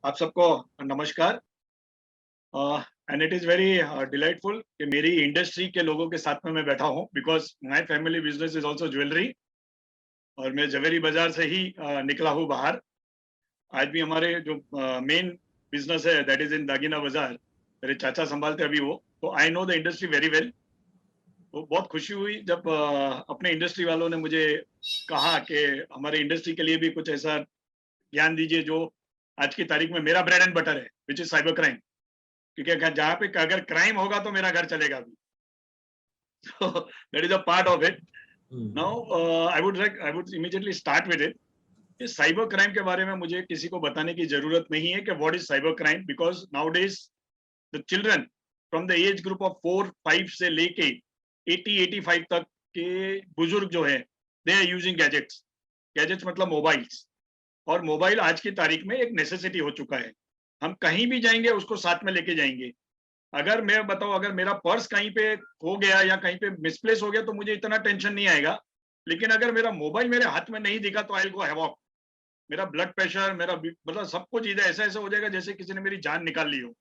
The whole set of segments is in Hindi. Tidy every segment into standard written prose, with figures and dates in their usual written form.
आप सबको नमस्कार। And it is very delightful कि मेरी इंडस्ट्री के लोगों के साथ में मैं बैठा हूँ, because my family business is also jewellery और मैं जवेरी बाजार से ही निकला हूँ बाहर। आज भी हमारे जो मेन बिजनेस है दैट इज इन दागिना बाजार, मेरे चाचा संभालते अभी वो, तो I know the industry very well. तो बहुत खुशी हुई जब अपने इंडस्ट्री वालों ने मुझे कहा कि हमारे इंडस्ट्री के लिए भी कुछ ऐसा ज्ञान दीजिए जो आज की तारीख में मेरा ब्रेड एंड बटर है, विच इज साइबर क्राइम। क्योंकि जहाँ पे अगर क्राइम होगा तो मेरा घर चलेगा भी। So that is a part of it. Now I would immediately start with it. कि साइबर क्राइम के बारे में मुझे किसी को बताने की जरूरत नहीं है कि what is cyber crime, because nowadays the children from the age group of 4-5 से लेके 80-85 तक के बुजुर्ग जो है, they are using gadgets. Gadgets मतलब मोबाइल्स, और मोबाइल आज की तारीख में एक नेसेसिटी हो चुका है। हम कहीं भी जाएंगे उसको साथ में लेके जाएंगे। अगर मैं बताऊं, अगर मेरा पर्स कहीं पे खो गया या कहीं पे मिसप्लेस हो गया तो मुझे इतना टेंशन नहीं आएगा, लेकिन अगर मेरा मोबाइल मेरे हाथ में नहीं दिखा तो आई विल गो हैवॉक। मेरा ब्लड प्रेशर, मेरा मतलब सब कुछ इधर ऐसा ऐसा हो जाएगा जैसे किसी ने मेरी जान निकाल ली हो।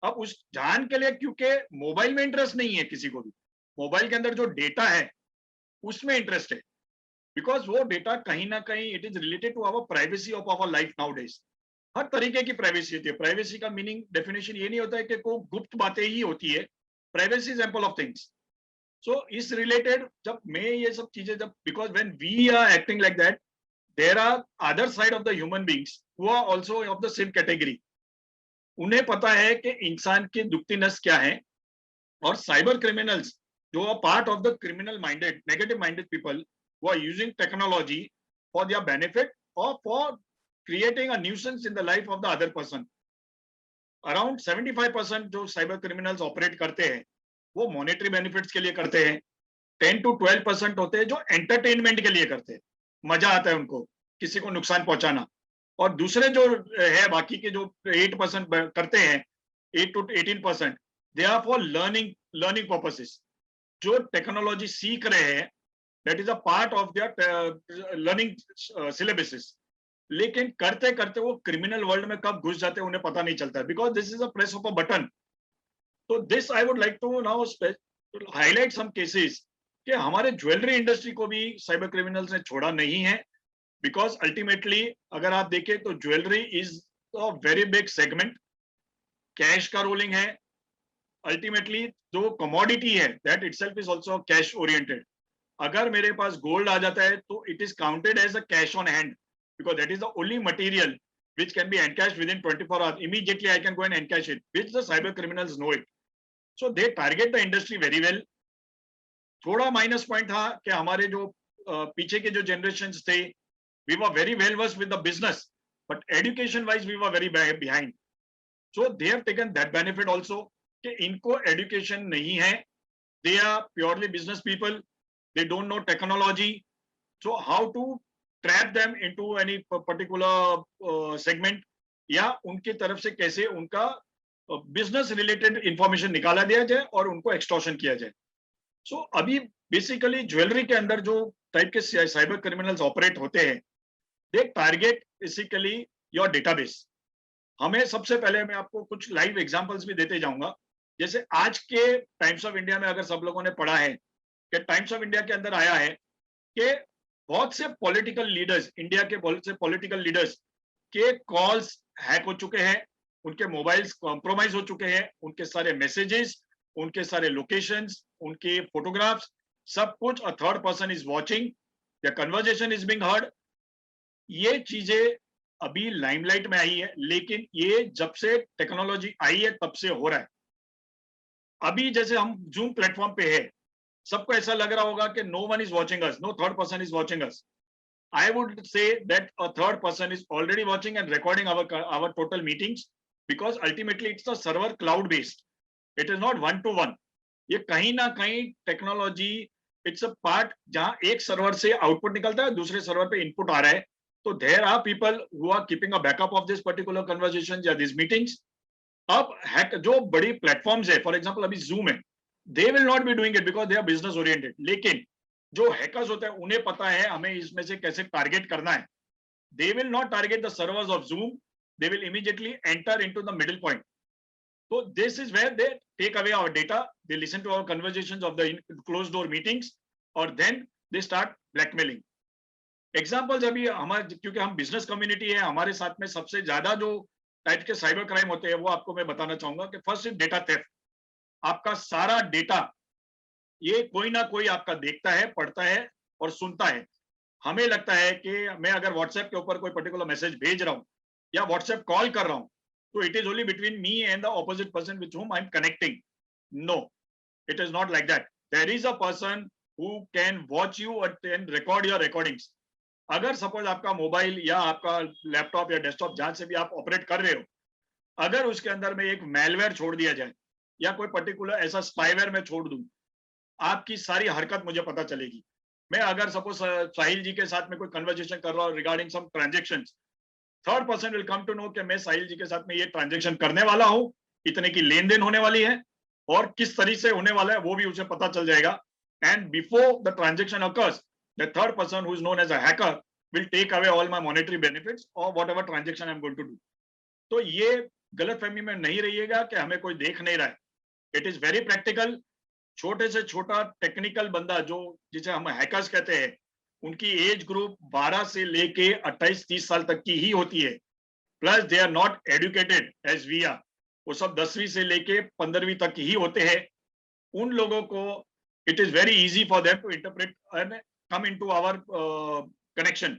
अब उस जान के लिए, क्योंकि मोबाइल में इंटरेस्ट नहीं है किसी को भी, मोबाइल के अंदर जो डेटा है उसमें इंटरेस्ट है, बिकॉज वो डेटा कहीं ना कहीं it is related to our privacy of our life nowadays. हर तरीके की प्राइवेसी होती है। प्राइवेसी का मीनिंग डेफिनेशन ये नहीं होता है कि कोई गुप्त बातें ही होती है। Privacy is ample of things. So इस रिलेटेड जब मैं ये सब चीजें, जब because when we are acting like that, there are other side of the human beings who are also of the same category. उन्हें पता है कि इंसान की दुखती नस क्या है, और साइबर क्रिमिनल्स जो are part of the criminal minded, negative minded people who are using technology for their benefit और for creating a nuisance in the life of the other person. Around 75% जो साइबर क्रिमिनल्स ऑपरेट करते हैं वो मॉनेटरी बेनिफिट्स के लिए करते हैं। 10 to 12% होते हैं जो एंटरटेनमेंट के लिए करते हैं, मजा आता है उनको किसी को नुकसान पहुंचाना। और दूसरे जो है बाकी के जो 8% करते हैं, 8 to 18%, they are for learning purposes. जो टेक्नोलॉजी सीख रहे हैं, that is a part of their learning syllabuses. लेकिन करते करते वो क्रिमिनल वर्ल्ड में कब घुस जाते हैं उन्हें पता नहीं चलता, because this is a press of a button. तो this I would like to now highlight some cases कि हमारे ज्वेलरी इंडस्ट्री को भी साइबर क्रिमिनल्स ने छोड़ा नहीं है। बिकॉज अल्टीमेटली अगर आप देखें तो jewellery is a very big segment, cash का रोलिंग है। अल्टीमेटली जो कमोडिटी है that itself is also cash oriented. अगर मेरे पास गोल्ड आ जाता है तो it is counted as a cash on hand, because that is the only material which can be encashed within 24 hours. Immediately I can go and encash it, which the cyber criminals know it. So they target the industry very well. थोड़ा माइनस पॉइंट था कि हमारे जो पीछे के जो जनरेशन थे, we were very well versed with the business, but education wise we were very behind. So they have taken that benefit also कि इनको education नहीं है, they are purely business people, they don't know technology, so how to trap them into any particular segment, या उनकी तरफ से कैसे उनका बिजनेस रिलेटेड इंफॉर्मेशन निकाला दिया जाए और उनको एक्सटॉर्शन किया जाए। सो अभी बेसिकली ज्वेलरी के अंदर जो टाइप के साइबर क्रिमिनल्स ऑपरेट होते हैं, दे टारगेट बेसिकली योर डेटाबेस। हमें सबसे पहले मैं आपको कुछ लाइव एग्जांपल्स भी देते जाऊंगा। जैसे आज के टाइम्स ऑफ इंडिया में अगर सब लोगों ने पढ़ा है कि टाइम्स ऑफ इंडिया के अंदर आया है कि बहुत से पॉलिटिकल लीडर्स, इंडिया के बहुत से पॉलिटिकल लीडर्स के कॉल्स हैक हो चुके हैं, उनके मोबाइल्स कॉम्प्रोमाइज हो चुके हैं, उनके सारे मैसेजेस, उनके सारे लोकेशंस, उनके फोटोग्राफ्स, सब कुछ a third person is watching, the conversation is being heard. ये चीजें अभी लाइमलाइट में आई है, लेकिन ये जब से टेक्नोलॉजी आई है तब से हो रहा है। अभी जैसे हम जूम प्लेटफॉर्म पे है, सबको ऐसा लग रहा होगा कि no one is watching us, no third person is watching us. I would say that a third person is already watching and recording our total meetings, because ultimately it's a server cloud based. It is not one to one. ये कहीं ना कहीं टेक्नोलॉजी, इट्स अ पार्ट जहां एक सर्वर से आउटपुट निकलता है, दूसरे सर्वर पे इनपुट आ रहा है। तो there are people who are keeping a backup of this particular conversation या दिस मीटिंग्स। अब हैक जो बड़ी प्लेटफॉर्म्स है, फॉर एग्जांपल अभी जूम है, they will not be doing it because they are business oriented. लेकिन जो हैकर्स होते हैं उन्हें पता है हमें इसमें से कैसे टारगेट करना है। They will not target the servers of zoom, they will immediately enter into the middle point. So this is where they take away our data, they listen to our conversations of the closed door meetings, और then they start blackmailing. Examples अभी हमारे, क्योंकि हम बिजनेस कम्युनिटी है, हमारे साथ में सबसे ज्यादा जो टाइप के साइबर क्राइम होते हैं वो आपको मैं बताना चाहूंगा कि फर्स्ट इज डेटा थेफ्ट. आपका सारा डेटा ये कोई ना कोई आपका देखता है, पढ़ता है और सुनता है. हमें लगता है कि मैं अगर व्हाट्सएप के ऊपर कोई पर्टिकुलर मैसेज भेज रहा हूँ या व्हाट्सएप कॉल कर रहा हूँ तो it is only between me and the opposite person with whom I am connecting. No, it is not like that. There is a person who can watch you and record your recordings. अगर सपोज आपका मोबाइल या आपका लैपटॉप या डेस्कटॉप जहां से भी आप ऑपरेट कर रहे हो, अगर उसके अंदर में एक मेलवेयर छोड़ दिया जाए या कोई पर्टिकुलर ऐसा स्पाईवेयर मैं छोड़ दूं, आपकी सारी हरकत मुझे पता चलेगी. मैं अगर सपोज साहिल जी के साथ में कोई कन्वर्सेशन कर रहा हूँ regarding some transactions, third person will come to know कि मैं साहिल जी के साथ में ये ट्रांजेक्शन करने वाला हूँ, इतने की लेन देन होने वाली है और किस तरीके से होने वाला है वो भी उसे पता चल जाएगा. And before the transaction occurs, the third person who is known as a hacker will take away all my monetary benefits or whatever transaction I'm going to do. तो ये गलतफहमी में नहीं रहिएगा कि हमें कोई देख नहीं रहा है. It is very practical. छोटे से छोटा टेक्निकल बंदा जो जिसे हम हैकर्स कहते हैं, उनकी एज ग्रुप 12 से लेके 28-30 साल तक की ही होती है. Plus they are not educated as we are. वो सब 10वीं से लेके 15वीं तक ही होते हैं. उन लोगों को it is very easy for them to interpret and come into our connection.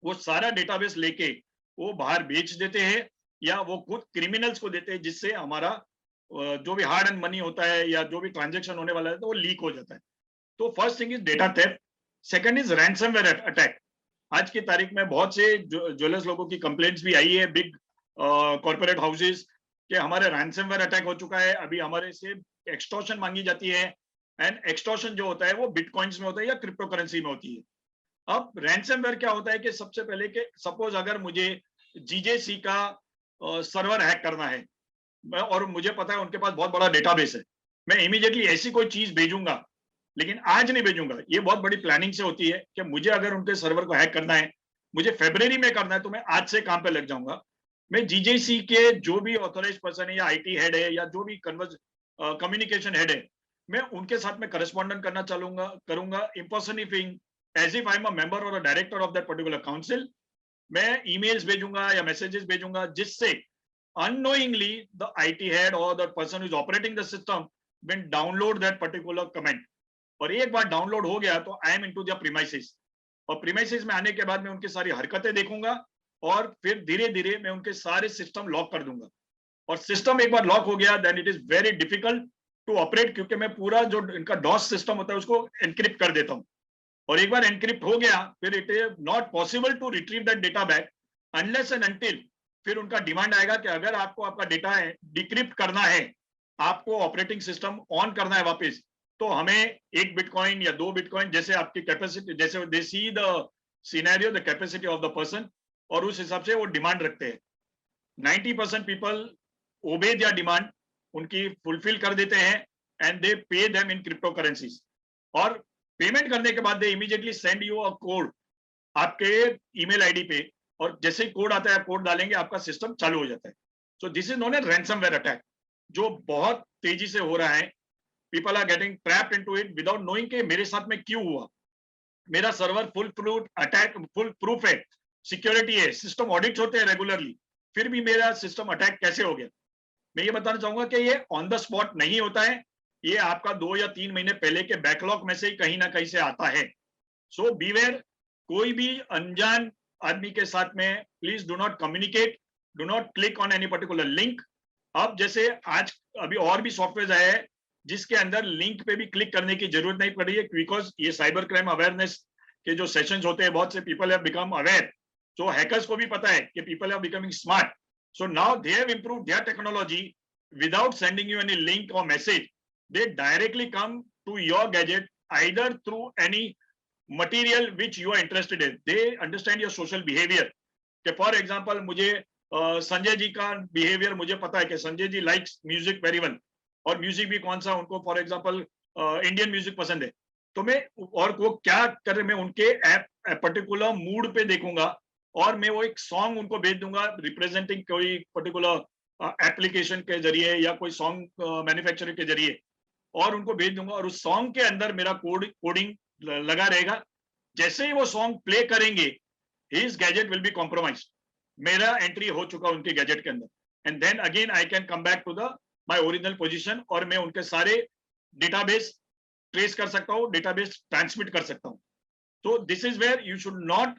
वो सारा डेटाबेस लेके वो बाहर बेच देते हैं या वो खुद क्रिमिनल्स को देते हैं, जिससे हमारा जो भी हार्ड एंड मनी होता है या जो भी ट्रांजैक्शन होने वाला है तो वो लीक हो जाता है. तो first thing is data theft. Second is ransomware attack. आज की तारीख में बहुत से ज्वेलर्स लोगों की कंप्लेंट्स भी आई है बिग कॉर्पोरेट हाउसेस कि हमारे रैंसमवेयर अटैक हो चुका है, अभी हमारे से एक्सटॉर्शन मांगी जाती है. एंड एक्सटॉर्शन जो होता है वो बिटकॉइंस में होता है या क्रिप्टो करेंसी में होती है. अब रैंसमवेयर क्या होता है कि सबसे पहले कि सपोज अगर मुझे जीजेसी का सर्वर हैक करना है और मुझे पता है उनके पास बहुत बड़ा डेटाबेस है, मैं इमीडिएटली ऐसी कोई चीज भेजूंगा, लेकिन आज नहीं भेजूंगा. ये बहुत बड़ी प्लानिंग से होती है कि मुझे अगर उनके सर्वर को हैक करना है, मुझे फरवरी में करना है, तो मैं आज से काम पे लग जाऊंगा. मैं जीजेसी के जो भी ऑथोराइज पर्सन है या आईटी हेड है या जो भी कम्युनिकेशन हेड है, मैं उनके साथ में करस्पॉन्डेंट करना करूंगा impersonating as if I'm a member or a director of that particular council. मैं emails भेजूंगा या messages भेजूंगा जिससे unknowingly the IT head or the person who is operating the system will download that particular comment. और एक बार डाउनलोड हो गया तो I am into their premises. और premises में आने के बाद मैं उनकी सारी हरकतें देखूंगा और फिर धीरे धीरे मैं उनके सारे सिस्टम लॉक कर दूंगा. और सिस्टम एक बार लॉक हो गया then it is very difficult to operate, क्योंकि मैं पूरा जो इनका डॉस सिस्टम होता है उसको एनक्रिप्ट कर देता हूं. और एक बार एनक्रिप्ट हो गया फिर it is not possible to retrieve that data back unless and until फिर उनका डिमांड आएगा कि अगर आपको आपका डेटा है डिक्रिप्ट करना है, आपको ऑपरेटिंग सिस्टम ऑन करना है वापस, तो हमें 1 बिटकॉइन या 2 बिटकॉइन जैसे आपकी कैपेसिटी, जैसे they see the scenario the capacity of the person, और उस हिसाब से वो डिमांड रखते हैं. 90% पीपल ओबे देयर डिमांड, उनकी फुलफिल कर देते हैं and they pay them in crypto currencies. और पेमेंट करने के बाद दे immediately send you a code आपके ईमेल आईडी पे, और जैसे ही कोड आता है आप कोड डालेंगे आपका सिस्टम चालू हो जाता है. So this is known as ransomware attack, जो बहुत तेजी से हो रहा है. People are getting trapped into it without knowing कि मेरे साथ में क्यों हुआ. मेरा server full proof attack, full proof है, सिक्योरिटी है, सिस्टम ऑडिट होते हैं रेगुलरली, फिर भी मेरा सिस्टम अटैक कैसे हो गया. मैं ये बताना चाहूंगा कि ये ऑन द स्पॉट नहीं होता है, ये आपका 2 या 3 महीने पहले के बैकलॉग में से ही कहीं ना कहीं से आता है. सो बीवेयर, कोई भी अनजान आदमी के साथ में please do not communicate, do not click on any particular link. अब जैसे आज अभी और भी सॉफ्टवेयर आए हैं जिसके अंदर लिंक पे भी क्लिक करने की जरूरत नहीं पड़ रही है, बिकॉज ये साइबर क्राइम अवेयरनेस के जो सेशंस होते हैं, बहुत से पीपल हैव बिकम अवेयर. तो हैकर्स को भी पता है कि people are becoming smart. So now they have improved their technology without sending you any link or message. They directly come to your gadget either through any material which you are interested in. They understand your social behavior. कि for example मुझे संजय जी का behavior मुझे पता है कि Sanjay ji likes music very well, और म्यूजिक भी कौन सा उनको फॉर एग्जांपल इंडियन म्यूजिक पसंद है, तो मैं और वो क्या कर रहे, मैं उनके ऐप पर्टिकुलर मूड पे देखूंगा और मैं वो एक सॉन्ग उनको भेज दूंगा रिप्रेजेंटिंग कोई पर्टिकुलर एप्लीकेशन के जरिए या कोई सॉन्ग मैन्युफैक्चरिंग के जरिए, और उनको भेज दूंगा, और उस सॉन्ग के अंदर मेरा कोडिंग लगा रहेगा। जैसे ही वो सॉन्ग प्ले करेंगे, his gadget will be compromised, मेरा एंट्री हो चुका उनके गैजेट के अंदर, and then again I can come back to the my original position, और मैं उनके सारे डेटाबेस ट्रेस कर सकता हूँ, डेटाबेस ट्रांसमिट कर सकता हूँ। तो this is where you should not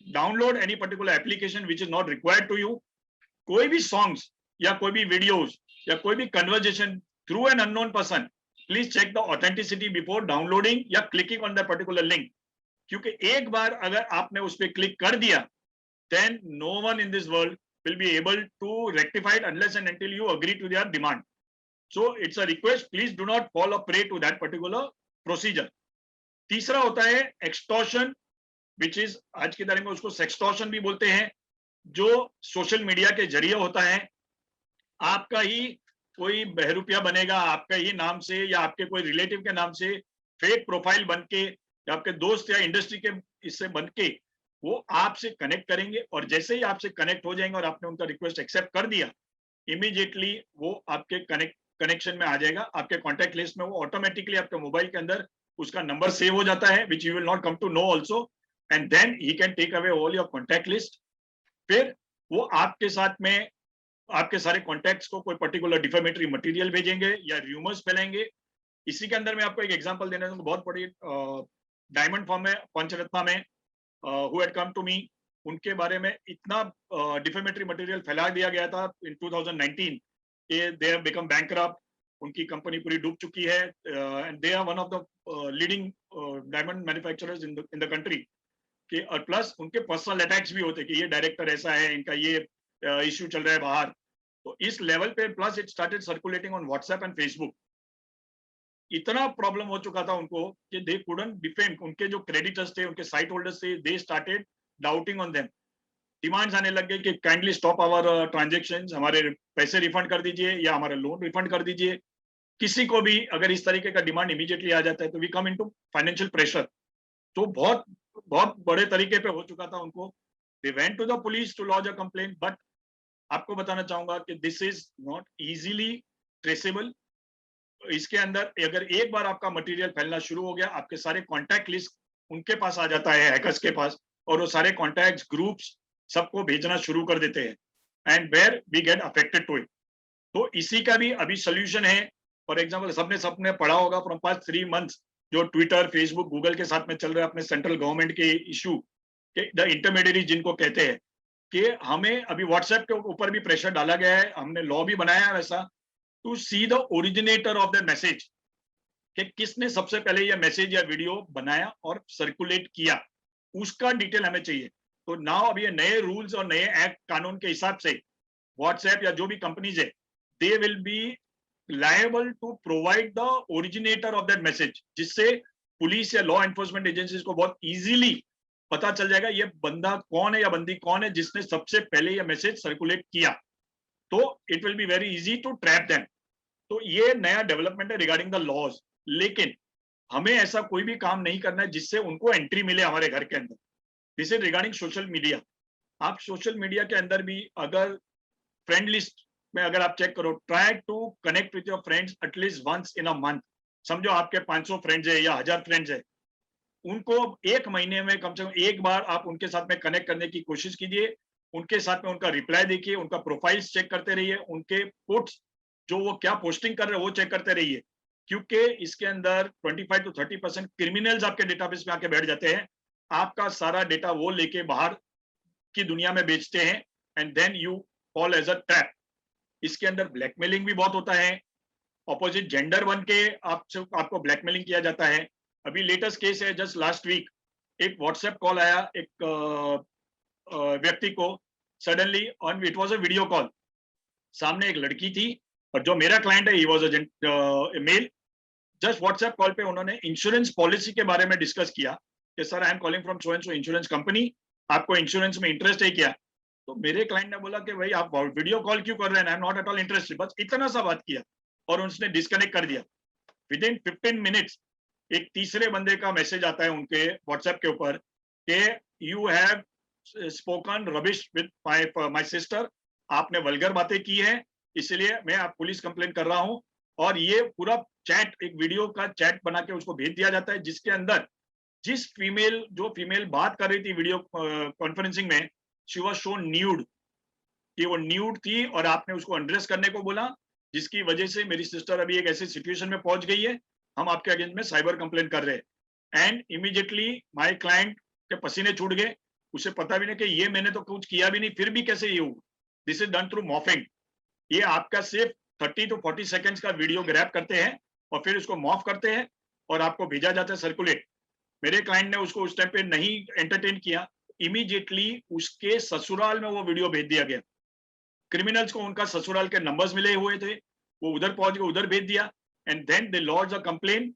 download any particular application which is not required to you. कोई भी सॉन्ग्स या कोई भी वीडियोस या कोई भी conversation through an unknown person, please check the authenticity before downloading या clicking on the particular link. क्योंकि एक बार अगर आपने उस पर क्लिक कर दिया, then no one in this world will be able to rectify it unless and until you agree to their demand. So it's a request, please do not fall a prey to that particular procedure. तीसरा होता है extortion, which is आज की तारीख में उसको sextortion भी बोलते हैं, जो सोशल मीडिया के जरिए होता है। आपका ही कोई बहरूपिया बनेगा आपका ही नाम से या आपके कोई रिलेटिव के नाम से फेक प्रोफाइल बन के, या आपके दोस्त या इंडस्ट्री के इससे बन के वो आपसे कनेक्ट करेंगे, और जैसे ही आपसे कनेक्ट हो जाएंगे और आपने उनका रिक्वेस्ट एक्सेप्ट कर दिया, इमीडिएटली वो आपके कनेक्शन में आ जाएगा, आपके कॉन्टैक्ट लिस्ट में वो ऑटोमेटिकली आपके मोबाइल के अंदर उसका नंबर सेव हो जाता है, which you will not come to know also, and then he can take away all your contact list. फिर वो आपके साथ में आपके सारे कॉन्टैक्ट्स को कोई पर्टिकुलर डिफेमेटरी मटेरियल भेजेंगे या र्यूमर्स फैलाएंगे। इसी के अंदर मैं आपको एक एग्जांपल देना चाहूंगा, बहुत बड़ी डायमंड फॉर्म में पंचरत्ना में who had come to me, उनके बारे में इतना डिफेमेटरी मटेरियल फैला दिया गया था इन 2019 कि दे हैव बिकम बैंकरप्ट, उनकी कंपनी पूरी डूब चुकी है, and they are one of the leading diamond manufacturers in the country कि, और प्लस उनके पर्सनल अटैक्स भी होते कि ये डायरेक्टर ऐसा है, इनका ये इश्यू चल रहा है बाहर। तो इस लेवल पे plus it started circulating on WhatsApp and Facebook. इतना प्रॉब्लम हो चुका था उनको कि दे कुडंट डिफेंड, उनके जो क्रेडिटर्स थे, उनके साइट होल्डर्स थे, they started doubting on them. Demands आने लग गए कि काइंडली स्टॉप आवर ट्रांजैक्शंस, हमारे पैसे रिफंड कर दीजिए या हमारा लोन रिफंड कर दीजिए। किसी को भी अगर इस तरीके का डिमांड इमीडिएटली आ जाता है तो we come into financial pressure. तो बहुत बहुत बड़े तरीके पे हो चुका था उनको। They went to the police to launch a complaint, but आपको बताना चाहूंगा कि this is not easily traceable. इसके अंदर अगर एक बार आपका मटेरियल फैलना शुरू हो गया, आपके सारे कॉन्टैक्ट लिस्ट उनके पास आ जाता है, हैकर्स के पास, और वो सारे कॉन्टैक्ट्स ग्रुप्स सबको भेजना शुरू कर देते हैं, and where we get affected to it. तो इसी का भी अभी सोल्यूशन है। फॉर एग्जांपल सबने पढ़ा होगा फ्रॉम पास्ट 3 मंथ्स जो ट्विटर, फेसबुक, गूगल के साथ में चल रहा है अपने सेंट्रल गवर्नमेंट के इशू के, द इंटरमीडिएट जिनको कहते हैं, कि हमें अभी व्हाट्सएप के ऊपर भी प्रेशर डाला गया है, हमने लॉ भी बनाया है वैसा, to see the originator of the message, कि किसने सबसे पहले ये मैसेज या वीडियो बनाया और सर्कुलेट किया, उसका डिटेल हमें चाहिए। तो नाउ अभी ये नए रूल्स और नए एक्ट कानून के हिसाब से व्हाट्सएप या जो भी कंपनीज है, they will be liable to provide the originator of that message, जिससे पुलिस या लॉ एनफोर्समेंट एजेंसीज को बहुत इजीली पता चल जाएगा ये बंदा कौन है या बंदी कौन है जिसने सबसे पहले ये मैसेज सर्कुलेट किया। तो it will be very easy to trap them. तो ये नया डेवलपमेंट है रिगार्डिंग द लॉज। लेकिन हमें ऐसा कोई भी काम नहीं करना है जिससे उनको एंट्री मिले हमारे घर के अंदर। This is regarding social media. आप सोशल मीडिया के अंदर भी अगर फ्रेंड लिस्ट में अगर आप चेक करो, try to connect with your friends at least once in a month. समझो आपके 500 फ्रेंड्स है या 1000 फ्रेंड्स है, उनको एक महीने में कम से कम एक बार आप उनके साथ में कनेक्ट करने की कोशिश कीजिए, उनके साथ में उनका रिप्लाई देखिए, उनका प्रोफाइल्स चेक करते रहिए, उनके पोस्ट जो वो क्या पोस्टिंग कर रहे हैं वो चेक करते रहिए, क्योंकि इसके अंदर 25 to 30% क्रिमिनल्स आपके डेटाबेस में आके बैठ जाते हैं, आपका सारा डेटा वो लेके बाहर की दुनिया में बेचते हैं, and then you fall as a trap. इसके अंदर ब्लैकमेलिंग भी बहुत होता है, ऑपोजिट जेंडर बन के आपको ब्लैकमेलिंग किया जाता है। अभी लेटेस्ट केस है, जस्ट लास्ट वीक एक व्हाट्सएप कॉल आया एक व्यक्ति को suddenly on, it was a video call, सामने एक लड़की थी और जो मेरा क्लाइंट है he was a male. Just WhatsApp call पे उन्होंने इंश्योरेंस पॉलिसी के बारे में डिस्कस किया कि sir I am calling from so and so insurance company, आपको इंश्योरेंस में इंटरेस्ट है क्या? तो मेरे क्लाइंट ने बोला कि भाई आप वीडियो कॉल क्यों कर रहे हैं, I am not at all interested, बस इतना सा बात किया और उसने डिस्कनेक्ट कर दिया। विद इन 15 मिनट्स एक तीसरे बंदे का मैसेज आता है उनके व्हाट्सएप के ऊपर कि you have spoken rubbish with my sister, आपने वल्गर बातें की है, इसलिए मैं आप पुलिस कंप्लेन कर रहा हूं। और ये पूरा चैट, एक वीडियो का चैट बना के उसको भेज दिया जाता है, जिसके अंदर जिस फीमेल बात कर रही थी वीडियो कॉन्फ्रेंसिंग में, शी वाज शोन न्यूड, कि वो न्यूड थी और आपने उसको अनड्रेस करने को बोला, जिसकी वजह से मेरी सिस्टर अभी एक ऐसी सिचुएशन में पहुंच गई है, हम आपके अगेंस्ट में साइबर कंप्लेन कर रहे हैं। एंड इमीडिएटली माय क्लाइंट के पसीने छूट गए, उसे पता भी नहीं कि ये मैंने तो कुछ किया भी नहीं, फिर भी कैसे ये हुआ। This is done through morphing. ये आपका सिर्फ 30 to 40 सेकेंड्स का वीडियो ग्रैब करते हैं और फिर उसको मॉफ करते हैं और आपको भेजा जाता है सर्कुलेट। मेरे क्लाइंट ने उसको उस टाइम पे नहीं एंटरटेन किया, इमीडिएटली उसके ससुराल में वो वीडियो भेज दिया गया। क्रिमिनल्स को उनका ससुराल के नंबर्स मिले हुए थे, वो उधर पहुंच गए, उधर भेज दिया, and then they launch a complain.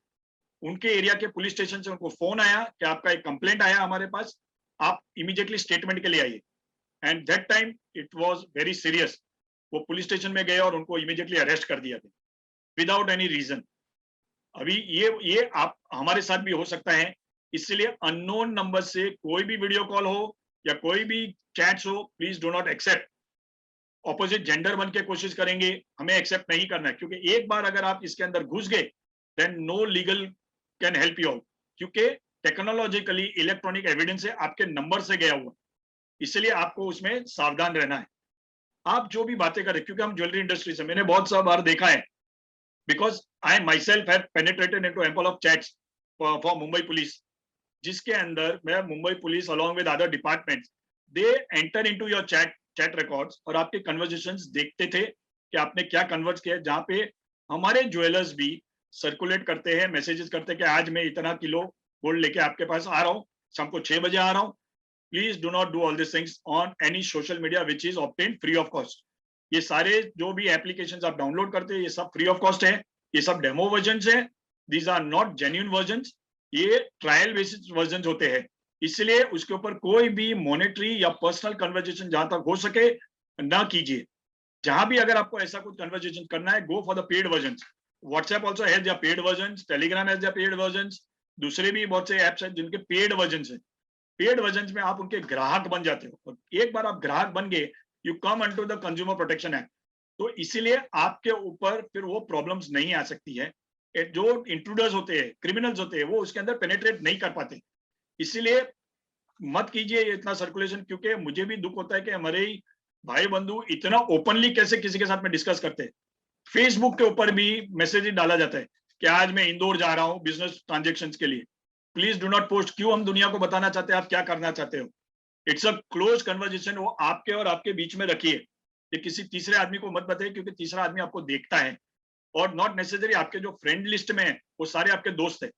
उनके एरिया के पुलिस स्टेशन से उनको फोन आया कि आपका एक कंप्लेंट आया हमारे पास, आप इमीडिएटली स्टेटमेंट के लिए आइए। And that time it was very serious. वो पुलिस स्टेशन में गए और उनको इमीडिएटली अरेस्ट कर दिया गया विदाउट एनी रीजन। अभी ये आप हमारे साथ भी हो सकता है, इसलिए अननोन नंबर से कोई भी वीडियो कॉल हो या कोई भी चैट्स हो, please do not accept. Opposite gender बन के कोशिश करेंगे, हमें एक्सेप्ट नहीं करना है, क्योंकि एक बार अगर आप इसके अंदर घुस गए, then no legal can help you out, क्योंकि टेक्नोलॉजिकली इलेक्ट्रॉनिक एविडेंस है आपके नंबर से गया हुआ, इसलिए आपको उसमें सावधान रहना है। आप जो भी बातें करें, क्योंकि हम ज्वेलरी इंडस्ट्री से, मैंने बहुत सा बार देखा है, because I myself have penetrated into ample of chats for Mumbai police, जिसके अंदर मैं Mumbai police along with other departments, they enter into your chat records और आपके कन्वर्सेशंस देखते थे कि आपने क्या कन्वर्ट किया, जहां पे हमारे ज्वेलर्स भी सर्कुलेट करते हैं, मैसेजेस करते हैं कि आज मैं इतना किलो गोल्ड लेके आपके पास आ रहा हूँ, शाम को 6 बजे आ रहा हूँ। Please do not do all this things on any social media which is obtained free of cost. ये सारे जो भी एप्लीकेशंस आप डाउनलोड करते हैं, ये सब फ्री ऑफ कॉस्ट है, ये सब डेमो वर्जन्स है, these are not genuine versions, ये ट्रायल बेसिस वर्जन होते हैं, इसलिए उसके ऊपर कोई भी मॉनेटरी या पर्सनल कन्वर्जेशन जहां तक हो सके ना कीजिए। जहां भी अगर आपको ऐसा कुछ कन्वर्जेशन करना है, go for the paid version. WhatsApp also has their paid version, Telegram has their paid version, दूसरे भी बहुत से एप्स हैं जिनके पेड वर्जन है। पेड वर्जन में आप उनके ग्राहक बन जाते हो, और एक बार आप ग्राहक बन गए, you come under the consumer protection act, तो इसीलिए आपके ऊपर फिर वो प्रॉब्लम्स नहीं आ सकती है। जो इंट्रूडर्स होते हैं, क्रिमिनल्स होते हैं, वो उसके अंदर पेनिट्रेट नहीं कर पाते। इसीलिए मत कीजिए ये इतना सर्कुलेशन, क्योंकि मुझे भी दुख होता है कि हमारे भाई बंधु इतना ओपनली कैसे किसी के साथ में डिस्कस करते हैं। फेसबुक के ऊपर भी मैसेज डाला जाता है कि आज मैं इंदौर जा रहा हूँ बिजनेस ट्रांजेक्शन के लिए, प्लीज डू नॉट पोस्ट। क्यों? हम दुनिया को बताना चाहते हैं आप क्या करना चाहते हो। इट्स अ क्लोज कन्वर्जेशन, वो आपके और आपके बीच में रखिए, ये किसी तीसरे आदमी को मत बताइए, क्योंकि तीसरा आदमी आपको देखता है, और नॉट नेसेसरी आपके जो फ्रेंड लिस्ट में है वो सारे आपके दोस्त है,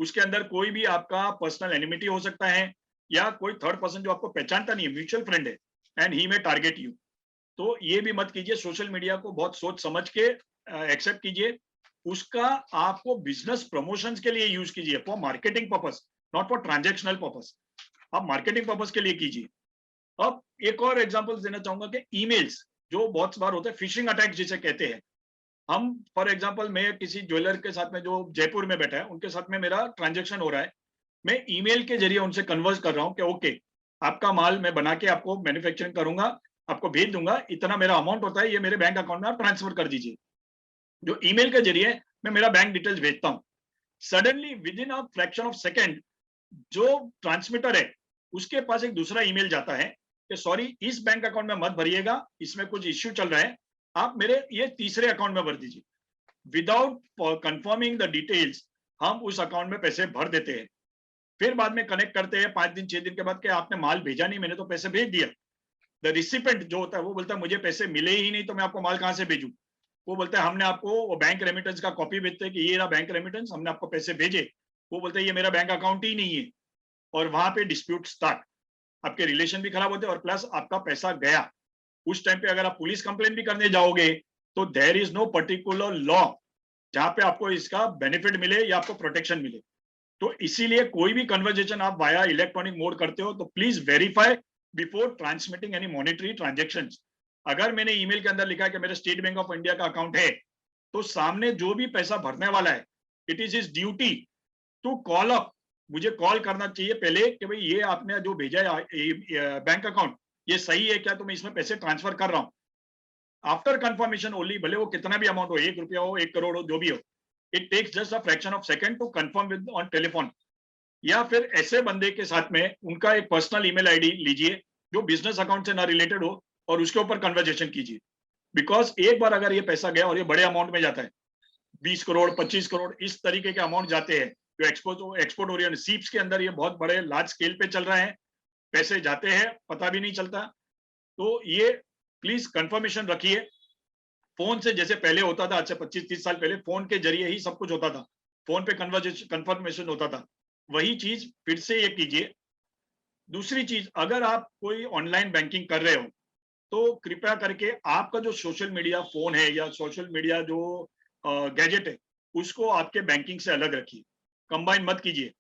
उसके अंदर कोई भी आपका पर्सनल एनिमिटी हो सकता है, या कोई थर्ड पर्सन जो आपको पहचानता नहीं है, म्यूचुअल फ्रेंड है, एंड ही में टारगेट यू। तो ये भी मत कीजिए, सोशल मीडिया को बहुत सोच समझ के एक्सेप्ट कीजिए, उसका आपको बिजनेस प्रमोशंस के लिए यूज कीजिए, for marketing purpose, not for transactional purpose. आप मार्केटिंग पर्पस के लिए कीजिए। अब एक और एग्जांपल देना चाहूंगा कि ईमेल्स जो बहुत बार होते हैं, फिशिंग अटैक जिसे कहते हैं। हम फॉर एग्जांपल, मैं किसी ज्वेलर के साथ में जो जयपुर में बैठा है, उनके साथ में मेरा ट्रांजेक्शन हो रहा है, मैं ईमेल के जरिए उनसे कन्वर्स कर रहा हूँ कि ओके, आपका माल मैं बना के आपको मैन्युफैक्चरिंग करूंगा, आपको भेज दूंगा, इतना मेरा अमाउंट होता है, ये मेरे बैंक अकाउंट में आप ट्रांसफर कर दीजिए। जो ईमेल के जरिए मैं मेरा बैंक डिटेल्स भेजता हूँ, suddenly with in a fraction of second जो ट्रांसमीटर है उसके पास एक दूसरा ईमेल जाता है कि सॉरी, इस बैंक अकाउंट में मत भरिएगा, इसमें कुछ इश्यू चल रहा है, आप मेरे ये तीसरे अकाउंट में भर दीजिए। विदाउट कंफर्मिंग द डिटेल्स हम उस अकाउंट में पैसे भर देते हैं, फिर बाद में कनेक्ट करते हैं 5 दिन 6 दिन के बाद कि आपने माल भेजा नहीं, मैंने तो पैसे भेज दिया। द रिसिपेंट जो होता है वो बोलता है मुझे पैसे मिले ही नहीं, तो मैं आपको माल कहां से भेजूं। वो बोलते हैं हमने आपको, वो बैंक रेमिटेंस का कॉपी भेजते हैं कि ये रहा बैंक रेमिटेंस, हमने आपको पैसे भेजे। वो बोलते हैं ये मेरा बैंक अकाउंट ही नहीं है, और वहां पे डिस्प्यूट स्टार्ट, आपके रिलेशन भी खराब होते हैं और प्लस आपका पैसा गया। उस टाइम पे अगर आप पुलिस कंप्लेन भी करने जाओगे तो there is no particular law जहां पे आपको इसका बेनिफिट मिले या आपको प्रोटेक्शन मिले। तो इसीलिए कोई भी कन्वर्जेशन आप वाया इलेक्ट्रॉनिक मोड करते हो तो please verify before transmitting any monetary transactions. अगर मैंने ईमेल के अंदर लिखा है कि मेरा स्टेट बैंक ऑफ इंडिया का अकाउंट है, तो सामने जो भी पैसा भरने वाला है, it is his duty to call up मुझे कॉल करना चाहिए पहले कि भाई ये आपने जो भेजा है बैंक अकाउंट ये सही है क्या, तो मैं इसमें पैसे ट्रांसफर कर रहा हूँ। आफ्टर कंफर्मेशन ओनली, भले वो कितना भी अमाउंट हो, 1 रुपया हो, 1 करोड़ हो, जो भी हो, it takes just a fraction of second to confirm with on telephone. या फिर ऐसे बंदे के साथ में उनका एक पर्सनल ईमेल आईडी लीजिए जो बिजनेस अकाउंट से ना रिलेटेड हो और उसके ऊपर कन्वर्जेशन कीजिए। बिकॉज एक बार अगर ये पैसा गया और ये बड़े अमाउंट में जाता है, 20 करोड़ 25 करोड़ इस तरीके के अमाउंट जाते हैं जो एक्सपोर्ट ओरिएंटेड सीप्स के अंदर, ये बहुत बड़े लार्ज स्केल पे चल रहे हैं, पैसे जाते हैं पता भी नहीं चलता। तो ये प्लीज कंफर्मेशन रखिए। फोन से जैसे पहले होता था, अच्छा 25-30 साल पहले फोन के जरिए ही सब कुछ होता था, फोन पे कंफर्मेशन होता था, वही चीज फिर से ये कीजिए। दूसरी चीज, अगर आप कोई ऑनलाइन बैंकिंग कर रहे हो तो कृपया करके आपका जो सोशल मीडिया फोन है या सोशल मीडिया जो गैजेट है उसको आपके बैंकिंग से अलग रखिए, कंबाइन मत कीजिए,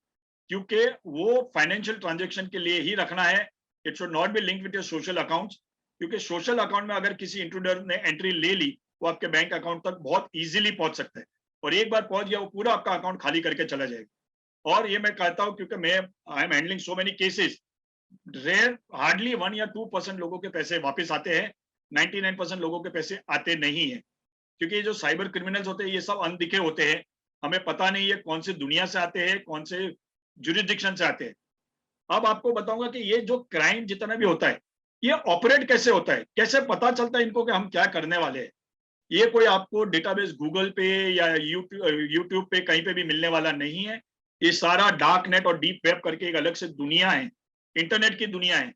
क्योंकि वो फाइनेंशियल ट्रांजैक्शन के लिए ही रखना है। It should not be linked with your social accounts, क्योंकि सोशल अकाउंट में अगर किसी इंट्रूडर ने एंट्री ले ली वो आपके बैंक अकाउंट तक बहुत इजीली पहुंच सकता है, और एक बार पहुंच गया वो पूरा आपका अकाउंट खाली करके चला जाएगा। और ये मैं कहता हूं क्योंकि मैं I am handling so many cases, rare hardly 1 या 2% लोगों के पैसे वापस आते हैं, 99% लोगों के पैसे आते नहीं है, क्योंकि ये जो साइबर क्रिमिनल्स होते हैं ये सब अनदिखे होते हैं, हमें पता नहीं है कौन सी दुनिया से आते हैं, कौन से जुरिडिक्शन से आते हैं। अब आपको बताऊंगा कि ये जो क्राइम जितना भी होता है ये ऑपरेट कैसे होता है, कैसे पता चलता है इनको कि हम क्या करने वाले हैं। ये कोई आपको डेटाबेस गूगल पे या यूट्यूब पे कहीं पे भी मिलने वाला नहीं है। ये सारा डार्क नेट और डीप वेब करके एक अलग से दुनिया है, इंटरनेट की दुनिया है,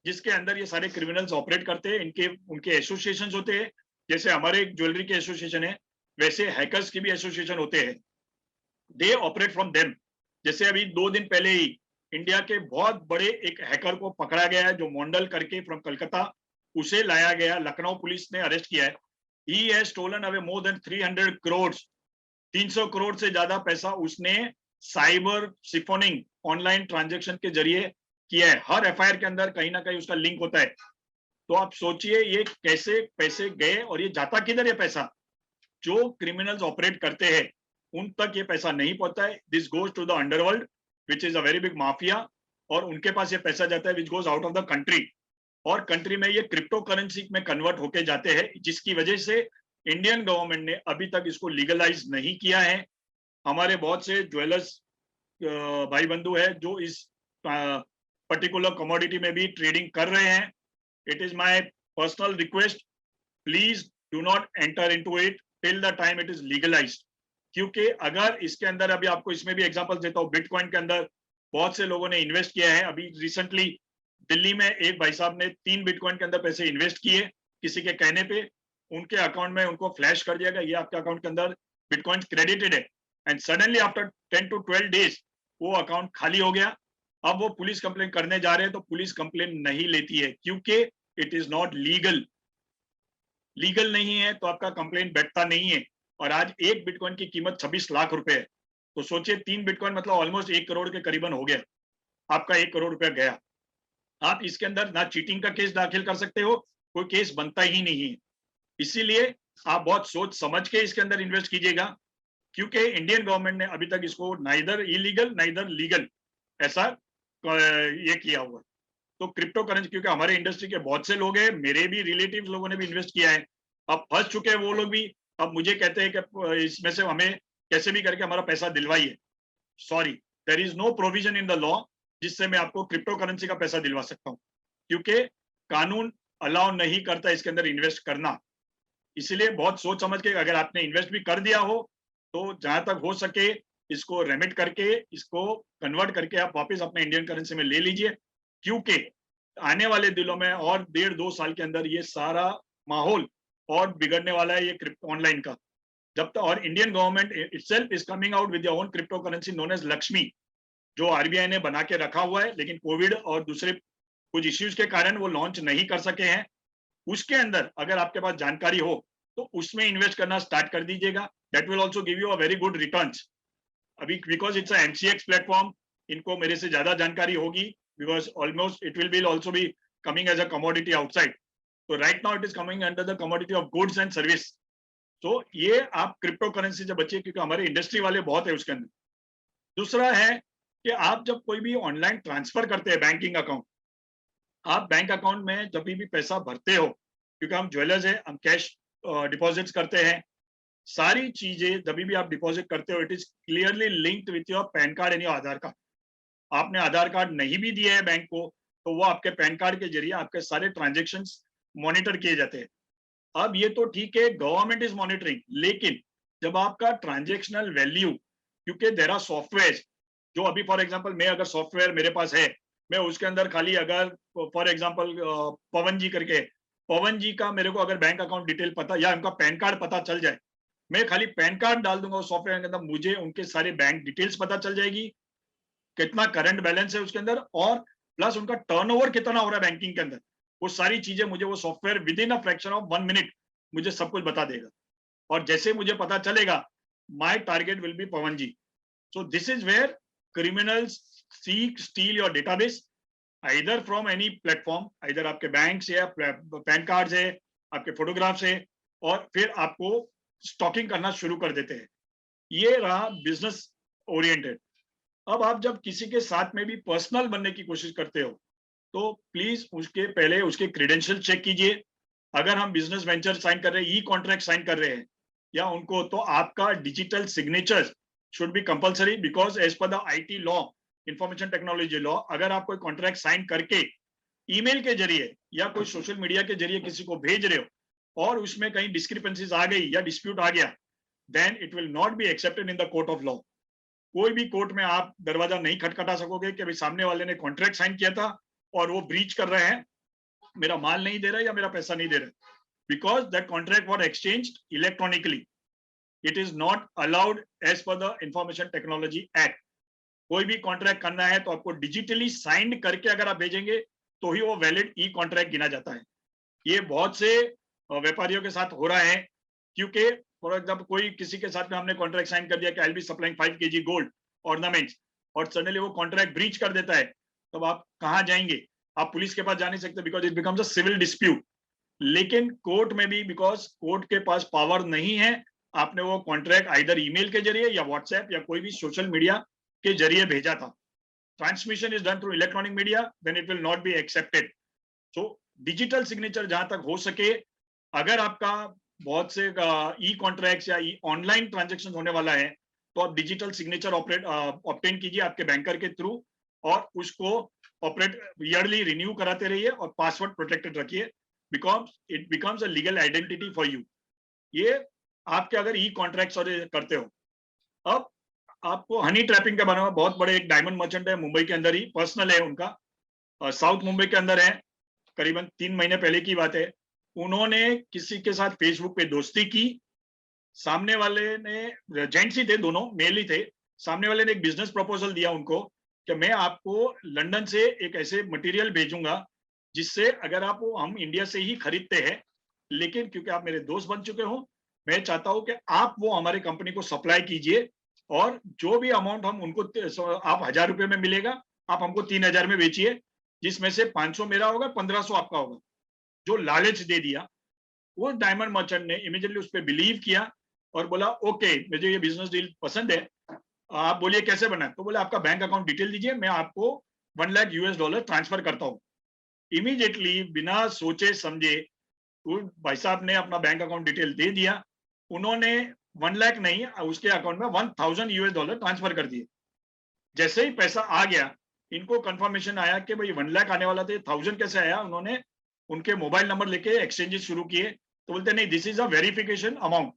जिसके अंदर ये सारे क्रिमिनल्स ऑपरेट करते हैं। इनके उनके एसोसिएशन होते हैं, जैसे हमारे ज्वेलरी के एसोसिएशन है वैसे हैकर्स के भी एसोसिएशन होते हैं, दे ऑपरेट फ्रॉम देम। जैसे अभी 2 दिन पहले ही इंडिया के बहुत बड़े एक हैकर को पकड़ा गया है जो मोंडल करके फ्रॉम कलकत्ता, उसे लाया गया, लखनऊ पुलिस ने अरेस्ट किया है। He has stolen away more than 300 crore, 300 crore से ज्यादा पैसा उसने साइबर सिफोनिंग ऑनलाइन ट्रांजैक्शन के जरिए किया है। हर एफआईआर के अंदर कहीं ना कहीं उसका लिंक होता है। तो आप सोचिए ये कैसे पैसे गए और ये जाता किधर, ये पैसा जो क्रिमिनल्स ऑपरेट करते हैं उन तक ये पैसा नहीं पहुंचता है। This goes to the underworld which is a very big mafia, और उनके पास ये पैसा जाता है which goes out of the country, और कंट्री में ये क्रिप्टो करेंसी में कन्वर्ट होके जाते हैं, जिसकी वजह से इंडियन गवर्नमेंट ने अभी तक इसको लीगलाइज नहीं किया है। हमारे बहुत से ज्वेलर्स भाई बंधु है जो इस पर्टिकुलर कमोडिटी में भी ट्रेडिंग कर रहे हैं। It is my personal request, please do not enter into it till the time it is legalised, क्योंकि अगर इसके अंदर, अभी आपको इसमें भी एग्जांपल देता हूँ, बिटकॉइन के अंदर बहुत से लोगों ने इन्वेस्ट किया है। अभी रिसेंटली दिल्ली में एक भाई साहब ने 3 बिटकॉइन के अंदर पैसे इन्वेस्ट किए किसी के कहने पे, उनके अकाउंट में उनको फ्लैश कर दिया गया ये आपके अकाउंट के अंदर बिटकॉइन क्रेडिटेड है, and suddenly after 10 to 12 days वो अकाउंट खाली हो गया। अब वो पुलिस कंप्लेन करने जा रहे हैं तो पुलिस कंप्लेन नहीं लेती है, क्योंकि it is not legal. Legal नहीं है तो आपका कंप्लेन बैठता नहीं है। और आज एक बिटकॉइन की कीमत 26 लाख रुपए है, तो सोचिए 3 बिटकॉइन मतलब ऑलमोस्ट 1 करोड़ के करीबन हो गया, आपका 1 करोड़ रुपया गया। आप इसके अंदर ना चीटिंग का केस दाखिल कर सकते हो, कोई केस बनता ही नहीं है। इसीलिए आप बहुत सोच समझ के इसके अंदर इन्वेस्ट कीजिएगा, क्योंकि इंडियन गवर्नमेंट ने अभी तक इसको नाइदर इलीगल नाइदर लीगल ऐसा ये किया हुआ। तो क्रिप्टो करेंसी, क्योंकि हमारे इंडस्ट्री के बहुत से लोग हैं, मेरे भी रिलेटिव लोगों ने भी इन्वेस्ट किया है, अब फंस चुके हैं वो लोग भी। अब मुझे कहते हैं कि इसमें से हमें कैसे भी करके हमारा पैसा दिलवाइए। Sorry, there is no provision in the law जिससे मैं आपको क्रिप्टो करेंसी का पैसा दिलवा सकता हूँ, क्योंकि कानून अलाउ नहीं करता इसके अंदर इन्वेस्ट करना। इसीलिए बहुत सोच समझ के, अगर आपने इन्वेस्ट भी कर दिया हो तो जहां तक हो सके इसको रेमिट करके, इसको कन्वर्ट करके आप वापस अपने इंडियन करेंसी में ले लीजिए, क्योंकि आने वाले दिनों में और 1.5-2 साल के अंदर ये सारा माहौल और बिगड़ने वाला है, ये क्रिप्टो ऑनलाइन का। जब तक, और Indian government itself is coming out with their own crypto currency known as Lakshmi, जो आरबीआई ने बना के रखा हुआ है, लेकिन कोविड और दूसरे कुछ इश्यूज के कारण वो लॉन्च नहीं कर सके हैं। उसके अंदर अगर आपके पास जानकारी हो तो उसमें इन्वेस्ट करना स्टार्ट कर दीजिएगा, that will also give you a very good returns. अभी because it's a MCX platform, इनको मेरे से ज्यादा जानकारी होगी, because almost it will be also be coming as a commodity outside. तो right now it is coming under the commodity of goods and service. तो ये आप क्रिप्टो करेंसी से बचिए, क्योंकि हमारे इंडस्ट्री वाले बहुत है उसके अंदर। दूसरा है कि आप जब कोई भी ऑनलाइन ट्रांसफर करते हैं बैंकिंग अकाउंट, आप बैंक अकाउंट में जब भी पैसा भरते हो, क्योंकि हम ज्वेलर्स हैं, हम कैश डिपॉजिट्स करते हैं, सारी चीजें जब भी आप डिपॉजिट करते हो, it is clearly linked with your pan card and your Aadhaar card. आपने आधार कार्ड नहीं भी दिया है बैंक को, तो वो आपके पैन कार्ड के जरिए आपके सारे ट्रांजेक्शन्स मॉनिटर किए जाते हैं। अब ये तो ठीक है, गवर्नमेंट इज मॉनिटरिंग, लेकिन जब आपका ट्रांजेक्शनल वैल्यू, क्योंकि देयर आर सॉफ्टवेयर, जो अभी फॉर एग्जांपल मैं अगर सॉफ्टवेयर मेरे पास है, मैं उसके अंदर खाली अगर फॉर एग्जांपल पवन जी करके, पवन जी का मेरे को अगर बैंक अकाउंट डिटेल पता या उनका पैन कार्ड पता चल जाए, मैं खाली पैन कार्ड डाल दूंगा उस सॉफ्टवेयर के अंदर, मुझे उनके सारे बैंक डिटेल्स पता चल जाएगी, कितना करंट बैलेंस है उसके अंदर, और प्लस उनका टर्नओवर कितना हो रहा है बैंकिंग के अंदर, वो सारी चीजें मुझे वो software with in a fraction of 1 minute मुझे सब कुछ बता देगा। और जैसे मुझे पता चलेगा, my target will be Pawan ji. So this is where criminals seek steal your database, either from any platform, either आपके बैंक से या पैन कार्ड से, आपके फोटोग्राफ से, और फिर आपको स्टॉकिंग करना शुरू कर देते हैं। ये रहा बिजनेस ओरिएंटेड। अब आप जब किसी के साथ में भी पर्सनल बनने की कोशिश करते हो, तो प्लीज उसके पहले उसके क्रेडेंशियल चेक कीजिए। अगर हम बिजनेस वेंचर साइन कर रहे हैं, ई कॉन्ट्रैक्ट साइन कर रहे हैं या उनको, तो आपका digital signature should be compulsory, because as per the IT law, information technology law, अगर आप कोई कॉन्ट्रैक्ट साइन करके ईमेल के जरिए या कोई सोशल मीडिया के जरिए किसी को भेज रहे हो और उसमें कहीं डिस्क्रिपेंसीज आ गई या डिस्प्यूट आ गया, then it will not be accepted in the court of law. कोई भी कोर्ट में आप दरवाजा नहीं खटखटा सकोगे कि भाई सामने वाले ने कॉन्ट्रैक्ट साइन किया था और वो ब्रीच कर रहे हैं, मेरा माल नहीं दे रहा या मेरा पैसा नहीं दे रहा, because that contract was exchanged electronically. It is not allowed as per the information technology act. कोई भी कॉन्ट्रैक्ट करना है तो आपको डिजिटली साइंड करके अगर आप भेजेंगे तो ही वो वैलिड ई कॉन्ट्रैक्ट गिना जाता है। ये बहुत से व्यापारियों के साथ हो रहा है, क्योंकि फॉर एग्जाम्पल कोई किसी के साथ में हमने कॉन्ट्रैक्ट साइन कर दिया कि I will be supplying 5 kg gold ornaments, और सडनली वो कॉन्ट्रैक्ट ब्रीच कर देता है, तब आप कहाँ जाएंगे? आप पुलिस के पास जा नहीं सकते, because it becomes a civil dispute. लेकिन कोर्ट में भी, बिकॉज कोर्ट के पास पावर नहीं है, आपने वो कॉन्ट्रैक्ट आइदर ईमेल के जरिए या व्हाट्सएप या कोई भी सोशल मीडिया के जरिए भेजा था, transmission is done through electronic media, then it will not be accepted. So digital signature जहां तक हो सके, अगर आपका बहुत से ई कॉन्ट्रैक्ट्स या ऑनलाइन ट्रांजेक्शन होने वाला है, तो आप डिजिटल सिग्नेचर ऑब्टेन कीजिए आपके बैंकर के थ्रू, और उसको ऑपरेट ईयरली रिन्यू कराते रहिए और पासवर्ड प्रोटेक्टेड रखिए, because it becomes a legal identity for you. ये आपके अगर ई कॉन्ट्रैक्ट्स और करते हो। अब आपको हनी ट्रैपिंग के बारे में, बहुत बड़े एक डायमंड मर्चेंट है मुंबई के अंदर ही, पर्सनल है उनका, साउथ मुंबई के अंदर है, करीबन 3 महीने पहले की बात है। उन्होंने किसी के साथ फेसबुक पे दोस्ती की, सामने वाले ने, जेंट्स ही थे दोनों, मेल ही थे, सामने वाले ने एक बिजनेस प्रपोजल दिया उनको कि मैं आपको लंदन से एक ऐसे मटेरियल भेजूंगा जिससे अगर आप, हम इंडिया से ही खरीदते हैं, लेकिन क्योंकि आप मेरे दोस्त बन चुके हो, मैं चाहता हूं कि आप वो हमारे कंपनी को सप्लाई कीजिए, और जो भी अमाउंट हम उनको, आप 1000 रुपये में मिलेगा, आप हमको 3000 में बेचिए, जिसमें से 500 मेरा होगा, 1500 आपका होगा। जो लालच दे दिया, वो डायमंड मर्चेंट ने इमीडिएटली उस पर बिलीव किया और बोला ओके, मुझे ये बिजनेस डील पसंद है, आप बोलिए कैसे बना है? तो बोले आपका बैंक अकाउंट डिटेल दीजिए, मैं आपको $1 लाख ट्रांसफर करता हूँ। इमीडिएटली बिना सोचे समझे भाई साहब ने अपना बैंक अकाउंट डिटेल दे दिया, उन्होंने 1 लाख नहीं, उसके अकाउंट में $1000 ट्रांसफर कर दिए। जैसे ही पैसा आ गया, इनको कंफर्मेशन आया कि भाई 1 लाख आने वाला था, 1000 कैसे आया? उन्होंने उनके मोबाइल नंबर लेके एक्सचेंजेस शुरू किए, तो बोलते नहीं, this is a verification amount,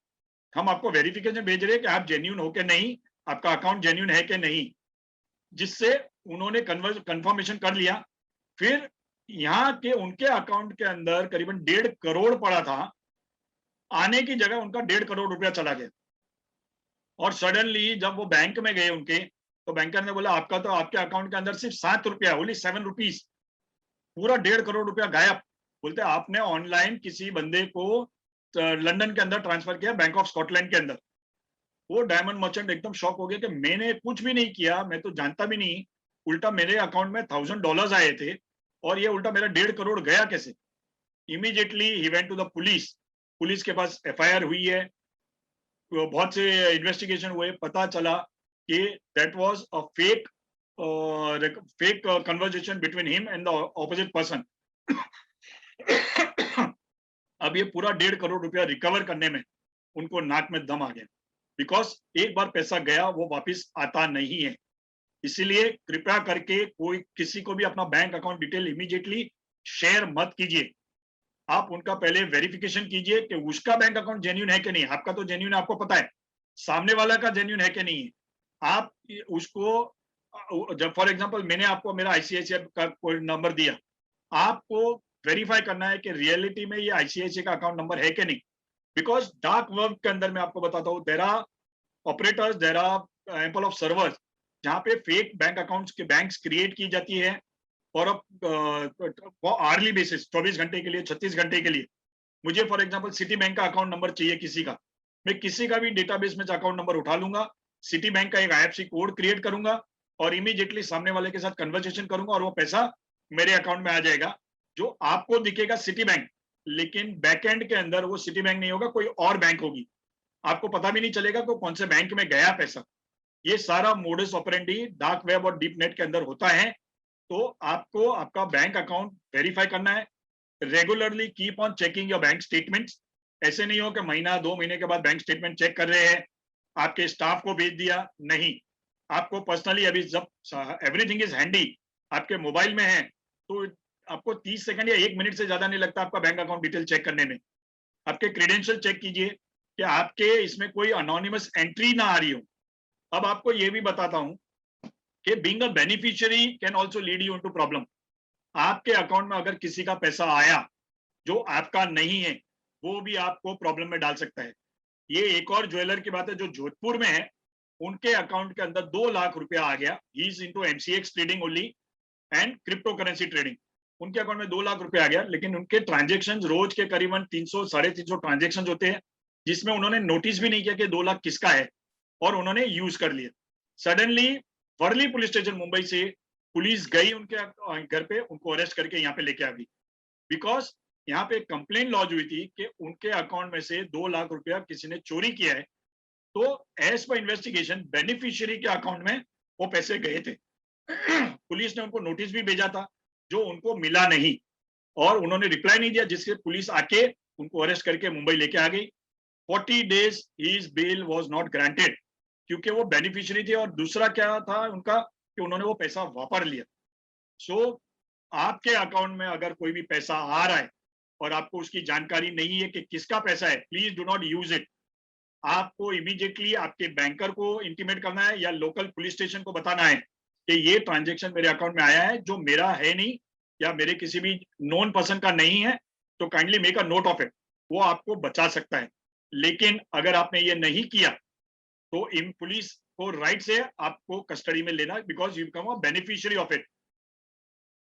हम आपको वेरिफिकेशन भेज रहे हैं कि आप जेन्यून हो के नहीं, आपका अकाउंट जेन्यून है कि नहीं, जिससे उन्होंने कंफर्मेशन कर लिया। फिर यहाँ के उनके अकाउंट के अंदर करीबन 1.5 करोड़ पड़ा था, आने की जगह उनका 1.5 करोड़ रुपया चला गया। और सडनली जब वो बैंक में गए उनके, तो बैंकर ने बोला आपका तो, आपके अकाउंट के अंदर सिर्फ 7 रुपया, ओनली 7 रुपीज, पूरा 1.5 करोड़ रुपया गायब। बोलते आपने ऑनलाइन किसी बंदे को लंदन के अंदर ट्रांसफर किया, बैंक ऑफ स्कॉटलैंड के अंदर। वो डायमंड मर्चेंट एकदम शॉक हो गया कि मैंने कुछ भी नहीं किया, मैं तो जानता भी नहीं, उल्टा मेरे अकाउंट में $1000 आए थे और ये उल्टा मेरा 1.5 करोड़ गया कैसे? इमीडिएटली ही went to the police, police के पास FIR हुई है, तो बहुत से इन्वेस्टिगेशन हुए, पता चला कि that was a fake fake conversation between him and the opposite person. अब ये पूरा 1.5 करोड़ रुपया रिकवर करने में उनको नाक में दम आ गया, बिकॉज एक बार पैसा गया वो वापस आता नहीं है। इसीलिए कृपया करके कोई किसी को भी अपना bank account detail immediately share मत कीजिए। आप उनका पहले वेरिफिकेशन कीजिए कि उसका बैंक अकाउंट जेन्युइन है कि नहीं। आपका तो जेन्युइन है, आपको पता है, सामने वाला का जेन्युइन है कि नहीं है। आप उसको, जब फॉर एग्जांपल मैंने आपको मेरा आईसीआईसीआई का कोई नंबर दिया, आपको वेरीफाई करना है कि रियलिटी में ये आईसीआईसीआई का अकाउंट नंबर है कि नहीं। बिकॉज डार्क वेब के अंदर मैं आपको बताता हूँ, there are operators, there are ample of servers, जहाँ पे फेक बैंक अकाउंट्स के बैंक्स क्रिएट की जाती है और आर्ली बेसिस 24 घंटे के लिए, 36 घंटे के लिए। मुझे फॉर एग्जांपल सिटी बैंक का अकाउंट नंबर चाहिए किसी का, मैं किसी का भी डेटाबेस में अकाउंट नंबर उठा लूंगा, सिटी बैंक का एक आईएफएससी कोड क्रिएट करूंगा और इमीडिएटली सामने वाले के साथ कन्वर्सेशन करूंगा और वो पैसा मेरे अकाउंट में आ जाएगा। जो आपको दिखेगा सिटी बैंक, लेकिन बैकएंड के अंदर वो सिटी बैंक नहीं होगा, कोई और बैंक होगी। आपको पता भी नहीं चलेगा कि कौन से बैंक में गया पैसा। ये सारा मोडस ऑपरेंडी डार्क वेब और डीप नेट के अंदर होता है। तो आपको आपका बैंक अकाउंट वेरीफाई करना है। Regularly keep on checking your bank statements. ऐसे नहीं हो कि महीना 2 महीने के बाद बैंक स्टेटमेंट चेक कर रहे हैं, आपके स्टाफ को भेज दिया, नहीं। आपको पर्सनली अभी जब एवरीथिंग इज हैंडी आपके मोबाइल में है, तो आपको 30 सेकंड या 1 मिनट से ज्यादा नहीं लगता आपका बैंक अकाउंट डिटेल चेक करने में। आपके क्रेडेंशियल चेक कीजिए कि आपके इसमें कोई अनोनिमस एंट्री ना आ रही हो। अब आपको ये भी बताता हूं कि being a beneficiary can also lead you into problem. आपके अकाउंट में अगर किसी का पैसा आया जो आपका नहीं है, वो भी आपको प्रॉब्लम में डाल सकता है। ये एक और ज्वेलर की बात है जो जोधपुर में है, उनके अकाउंट के अंदर 2 लाख रुपया आ गया। He is into MCX trading only and crypto currency trading. उनके अकाउंट में 2 लाख रुपया आ गया, लेकिन उनके ट्रांजेक्शन रोज के करीबन 300 350 ट्रांजेक्शन होते हैं, जिसमें उन्होंने नोटिस भी नहीं किया कि 2 लाख किसका है और उन्होंने यूज कर लिया। Suddenly Worli police station Mumbai से पुलिस गई उनके घर पे, उनको अरेस्ट करके यहाँ पे लेके आ गई। बिकॉज यहाँ पे कंप्लेन लॉन्च हुई थी कि उनके अकाउंट में से 2 लाख रुपया किसी ने चोरी किया है। तो एज पर इन्वेस्टिगेशन बेनिफिशियरी के अकाउंट में वो पैसे गए थे। पुलिस ने उनको नोटिस भी भेजा था जो उनको मिला नहीं और उन्होंने रिप्लाई नहीं दिया, जिससे पुलिस आके उनको अरेस्ट करके मुंबई लेके आ गई। 40 days his bail was not granted क्योंकि वो बेनिफिशियरी थे। और दूसरा क्या था उनका कि उन्होंने वो पैसा वापस लिया। सो आपके अकाउंट में अगर कोई भी पैसा आ रहा है और आपको उसकी जानकारी नहीं है कि किसका पैसा है, please do not use it. आपको इमीडिएटली आपके बैंकर को इंटीमेट करना है या लोकल पुलिस स्टेशन को बताना है कि ये ट्रांजेक्शन मेरे अकाउंट में आया है जो मेरा है नहीं या मेरे किसी भी नोन पर्सन का नहीं है, तो kindly make a note of it. वो आपको बचा सकता है। लेकिन अगर आपने ये नहीं किया तो इन पुलिस को राइट से आपको कस्टडी में लेना, because you become a beneficiary of it,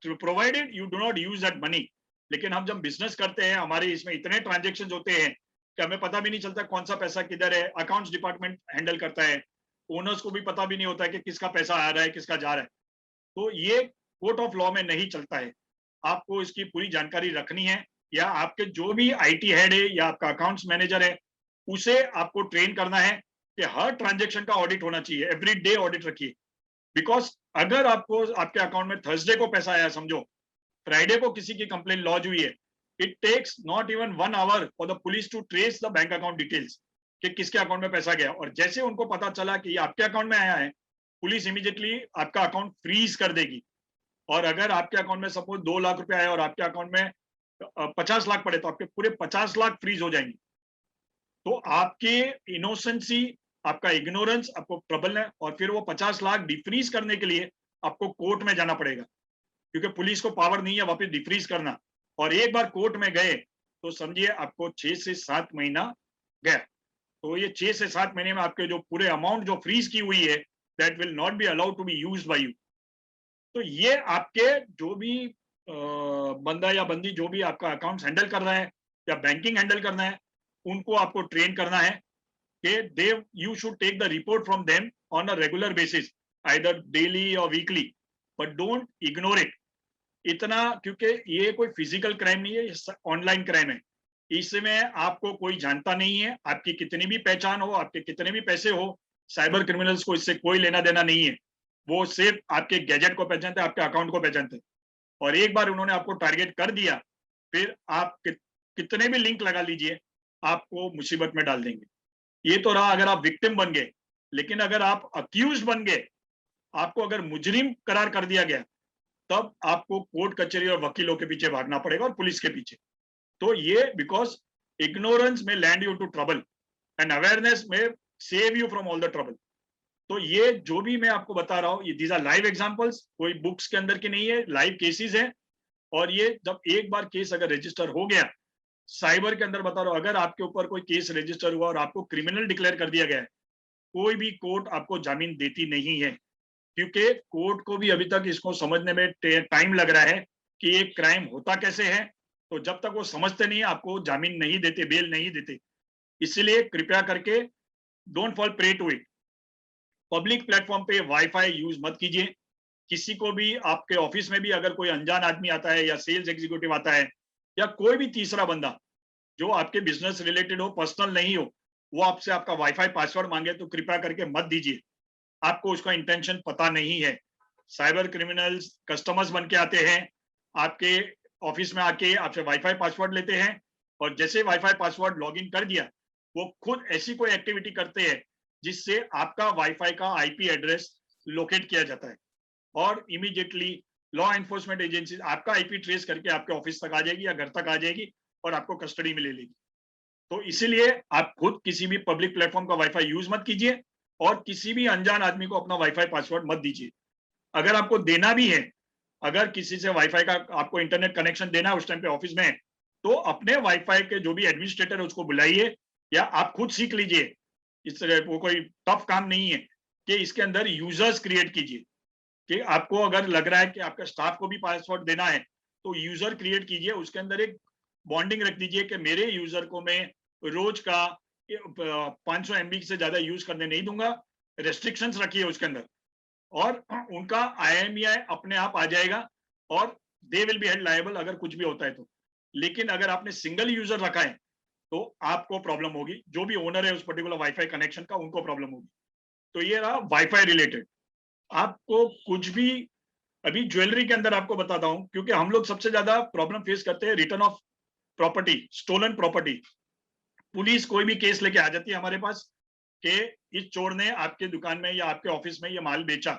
provided you do not use that money. लेकिन हम जब बिजनेस करते हैं, हमारे इसमें इतने ट्रांजेक्शन होते हैं कि हमें पता भी नहीं चलता कौन सा पैसा किधर है। अकाउंट्स डिपार्टमेंट हैंडल करता है, ओनर्स को भी पता भी नहीं होता है कि किसका पैसा आ रहा है किसका जा रहा है। तो ये कोर्ट ऑफ लॉ में नहीं चलता है। आपको इसकी पूरी जानकारी रखनी है, या आपके जो भी आईटी हेड है या आपका अकाउंट्स मैनेजर है उसे आपको ट्रेन करना है कि हर ट्रांजेक्शन का ऑडिट होना चाहिए, एवरी डे ऑडिट रखिए। बिकॉज अगर आपको आपके अकाउंट में थर्सडे को पैसा आया, समझो फ्राइडे को किसी की कंप्लेन लॉन्च हुई है, it takes not even 1 hour for the police to trace the bank account details कि किसके अकाउंट में पैसा गया। और जैसे उनको पता चला कि ये आपके अकाउंट में आया है, पुलिस इमीडिएटली आपका अकाउंट फ्रीज कर देगी। और अगर आपके अकाउंट में सपोज 2 लाख रुपए आए और आपके अकाउंट में 50 लाख पड़े, तो आपके पूरे 50 लाख फ्रीज हो जाएंगे। तो आपके इनोसेंसी, आपका इग्नोरेंस आपको ट्रबल है, और फिर वो 50 लाख डिफ्रीज करने के लिए आपको कोर्ट में जाना पड़ेगा, क्योंकि पुलिस को पावर नहीं है वापस डिफ्रीज करना। और एक बार कोर्ट में गए तो समझिए आपको 6 से 7 महीना गया। तो ये 6 से 7 महीने में आपके जो पूरे अमाउंट जो फ्रीज की हुई है, that will not be allowed to be used by you. तो ये आपके जो भी बंदा या बंदी जो भी आपका अकाउंट हैंडल कर रहा है या बैंकिंग हैंडल करना है, उनको आपको ट्रेन करना है कि they you should take the report from them on a regular basis, either daily or weekly, but don't ignore it. इतना, क्योंकि ये कोई फिजिकल क्राइम नहीं है, ये ऑनलाइन क्राइम है। इसमें आपको कोई जानता नहीं है, आपकी कितनी भी पहचान हो, आपके कितने भी पैसे हो, साइबर क्रिमिनल्स को इससे कोई लेना देना नहीं है। वो सिर्फ आपके गैजेट को पहचानते हैं, आपके अकाउंट को पहचानते हैं, और एक बार उन्होंने आपको टारगेट कर दिया, फिर आप कितने भी लिंक लगा लीजिए, आपको मुसीबत में डाल देंगे। ये तो रहा अगर आप विक्टिम बन गए, लेकिन अगर आप अक्यूज बन गए, आपको अगर मुजरिम करार कर दिया गया, तब आपको कोर्ट कचहरी और वकीलों के पीछे भागना पड़ेगा और पुलिस के पीछे। तो ये बिकॉज इग्नोरेंस में land you to trouble and awareness में save you from all the trouble. तो ये जो भी मैं आपको बता रहा हूँ, ये दीज आर लाइव एग्जांपल्स, कोई बुक्स के अंदर के नहीं है, लाइव केसेस है। और ये जब एक बार केस अगर रजिस्टर हो गया, साइबर के अंदर बता रहा हूँ, अगर आपके ऊपर कोई केस रजिस्टर हुआ और आपको क्रिमिनल डिक्लेयर कर दिया गया है, कोई भी कोर्ट आपको जामीन देती नहीं है, क्योंकि कोर्ट को भी अभी तक इसको समझने में टाइम लग रहा है कि एक क्राइम होता कैसे है। तो जब तक वो समझते नहीं, आपको जामीन नहीं देते, बेल नहीं देते। इसलिए कृपया करके don't fall prey to it. Public platform पे वाईफाई यूज मत कीजिए। किसी को भी, आपके ऑफिस में भी अगर कोई अनजान आदमी आता है या सेल्स एग्जीक्यूटिव आता है या कोई भी तीसरा बंदा जो आपके बिजनेस रिलेटेड हो, पर्सनल नहीं हो, वो आपसे आपका वाईफाई पासवर्ड मांगे तो कृपया करके मत दीजिए। आपको उसका इंटेंशन पता नहीं है। साइबर क्रिमिनल्स कस्टमर्स बन के आते हैं, आपके ऑफिस में आके आपसे वाईफाई पासवर्ड लेते हैं, और जैसे वाईफाई पासवर्ड लॉगिन कर दिया, वो खुद ऐसी कोई एक्टिविटी करते हैं जिससे आपका वाईफाई का आईपी एड्रेस लोकेट किया जाता है, और इमीडिएटली लॉ एनफोर्समेंट एजेंसी आपका आईपी ट्रेस करके आपके ऑफिस तक आ जाएगी या घर तक आ जाएगी और आपको कस्टडी में ले लेगी। तो इसीलिए आप खुद किसी भी पब्लिक प्लेटफॉर्म का वाईफाई यूज मत कीजिए, और किसी भी अनजान आदमी को अपना वाईफाई पासवर्ड मत दीजिए। अगर आपको देना भी है, अगर किसी से वाईफाई का आपको इंटरनेट कनेक्शन देना है उस टाइम पे ऑफिस में, तो अपने वाईफाई के जो भी एडमिनिस्ट्रेटर है उसको बुलाइए, या आप खुद सीख लीजिए। इस वो कोई टफ काम नहीं है कि इसके अंदर यूजर्स क्रिएट कीजिए, कि आपको अगर लग रहा है कि आपका स्टाफ को भी पासवर्ड देना है, तो यूजर क्रिएट कीजिए, उसके अंदर एक बॉन्डिंग रख दीजिए कि मेरे यूजर को मैं रोज का 500 MB से ज्यादा यूज करने नहीं दूंगा, रेस्ट्रिक्शंस रखिए उसके अंदर, और उनका IMEI अपने आप आ जाएगा और दे विल बी हेल्ड लायबल अगर कुछ भी होता है तो। लेकिन अगर आपने सिंगल यूजर रखा है तो आपको प्रॉब्लम होगी, जो भी ओनर है उस पर्टिकुलर वाईफाई कनेक्शन का, उनको प्रॉब्लम होगी। तो ये रहा वाईफाई रिलेटेड। आपको कुछ भी, अभी ज्वेलरी के अंदर आपको बताता हूं, क्योंकि हम लोग सबसे ज्यादा प्रॉब्लम फेस करते हैं return of property, stolen property. Police कोई भी केस लेके आ जाती है हमारे पास कि इस चोर ने आपके दुकान में या आपके ऑफिस में ये माल बेचा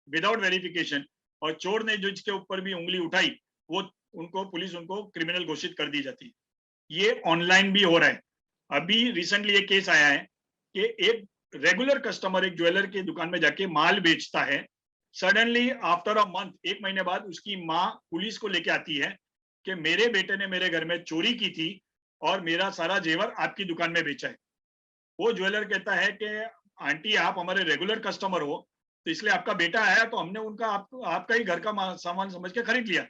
विदाउट वेरिफिकेशन, और चोर ने जो इसके ऊपर भी उंगली उठाई, वो उनको पुलिस उनको क्रिमिनल घोषित कर दी जाती है। ये ऑनलाइन भी हो रहा है। अभी रिसेंटली एक केस आया है कि एक रेगुलर कस्टमर एक ज्वेलर की दुकान में जाके माल बेचता है, सडनली आफ्टर अ मंथ, 1 महीने बाद उसकी माँ पुलिस को लेके आती है कि मेरे बेटे ने मेरे घर में चोरी की थी और मेरा सारा जेवर आपकी दुकान में बेचा है। वो ज्वेलर कहता है कि आंटी आप हमारे रेगुलर कस्टमर हो, तो इसलिए आपका बेटा आया तो हमने उनका आपका ही घर का सामान समझ के खरीद लिया।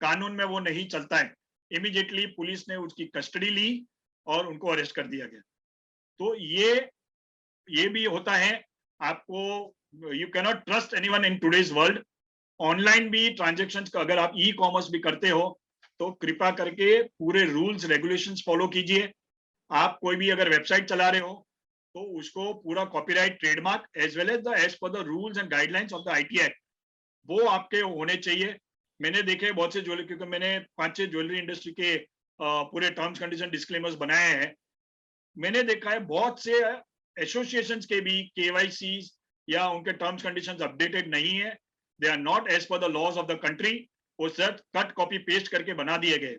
कानून में वो नहीं चलता है। इमीडिएटली पुलिस ने उसकी कस्टडी ली और उनको अरेस्ट कर दिया गया। तो ये भी होता है। आपको, you can not trust anyone in today's world. Online भी ट्रांजेक्शन्स का, अगर आप ई कॉमर्स भी करते हो तो कृपया करके पूरे रूल्स रेगुलेशंस फॉलो कीजिए। आप कोई भी अगर वेबसाइट चला रहे हो तो उसको पूरा copyright, trademark as well as per the rules and guidelines of the IT act, वो आपके होने चाहिए। मैंने देखे बहुत से ज्वेलरी, क्योंकि मैंने 5-6 ज्वेलरी इंडस्ट्री के पूरे टर्म्स कंडीशन डिस्क्लेमर्स बनाए हैं। मैंने देखा है बहुत से एसोसिएशंस के भी केवाईसी या उनके टर्म्स कंडीशंस अपडेटेड नहीं है। They are not as per the laws of the country. वो सर कट कॉपी पेस्ट करके बना दिए गए,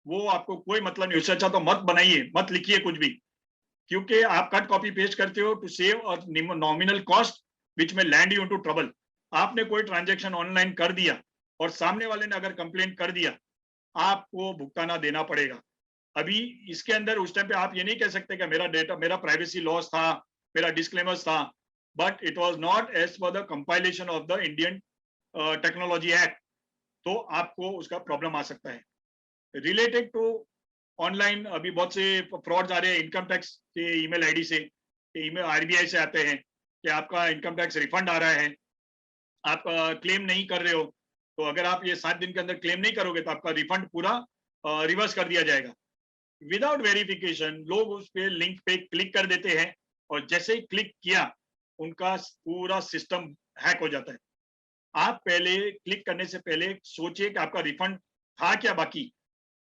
वो आपको कोई मतलब नहीं। उससे अच्छा तो मत बनाइए, मत लिखिए कुछ भी, क्योंकि आप कट कॉपी पेस्ट करते हो टू सेव और नॉमिनल कॉस्ट विच में लैंड यू इनटू ट्रबल। आपने कोई ट्रांजेक्शन ऑनलाइन कर दिया और सामने वाले ने अगर कंप्लेंट कर दिया, आपको भुगताना देना पड़ेगा। अभी इसके अंदर उस टाइम पे आप ये नहीं कह सकते कि मेरा डेटा, मेरा प्राइवेसी लॉस था, मेरा डिस्क्लेमर्स था, but it was not as per the compilation of the Indian technology act. तो आपको उसका प्रॉब्लम आ सकता है। रिलेटेड टू ऑनलाइन अभी बहुत से फ्रॉड्स आ रहे हैं इनकम टैक्स के ईमेल आईडी से, ईमेल आरबीआई से आते हैं कि आपका इनकम टैक्स रिफंड आ रहा है, आप क्लेम नहीं कर रहे हो, तो अगर आप ये 7 दिन के अंदर क्लेम नहीं करोगे तो आपका रिफंड पूरा रिवर्स कर दिया जाएगा। विदाउट वेरिफिकेशन लोग उस पे लिंक पे क्लिक कर देते हैं, और जैसे ही क्लिक किया उनका पूरा सिस्टम हैक हो जाता है। आप पहले क्लिक करने से पहले सोचिए कि आपका रिफंड था क्या बाकी।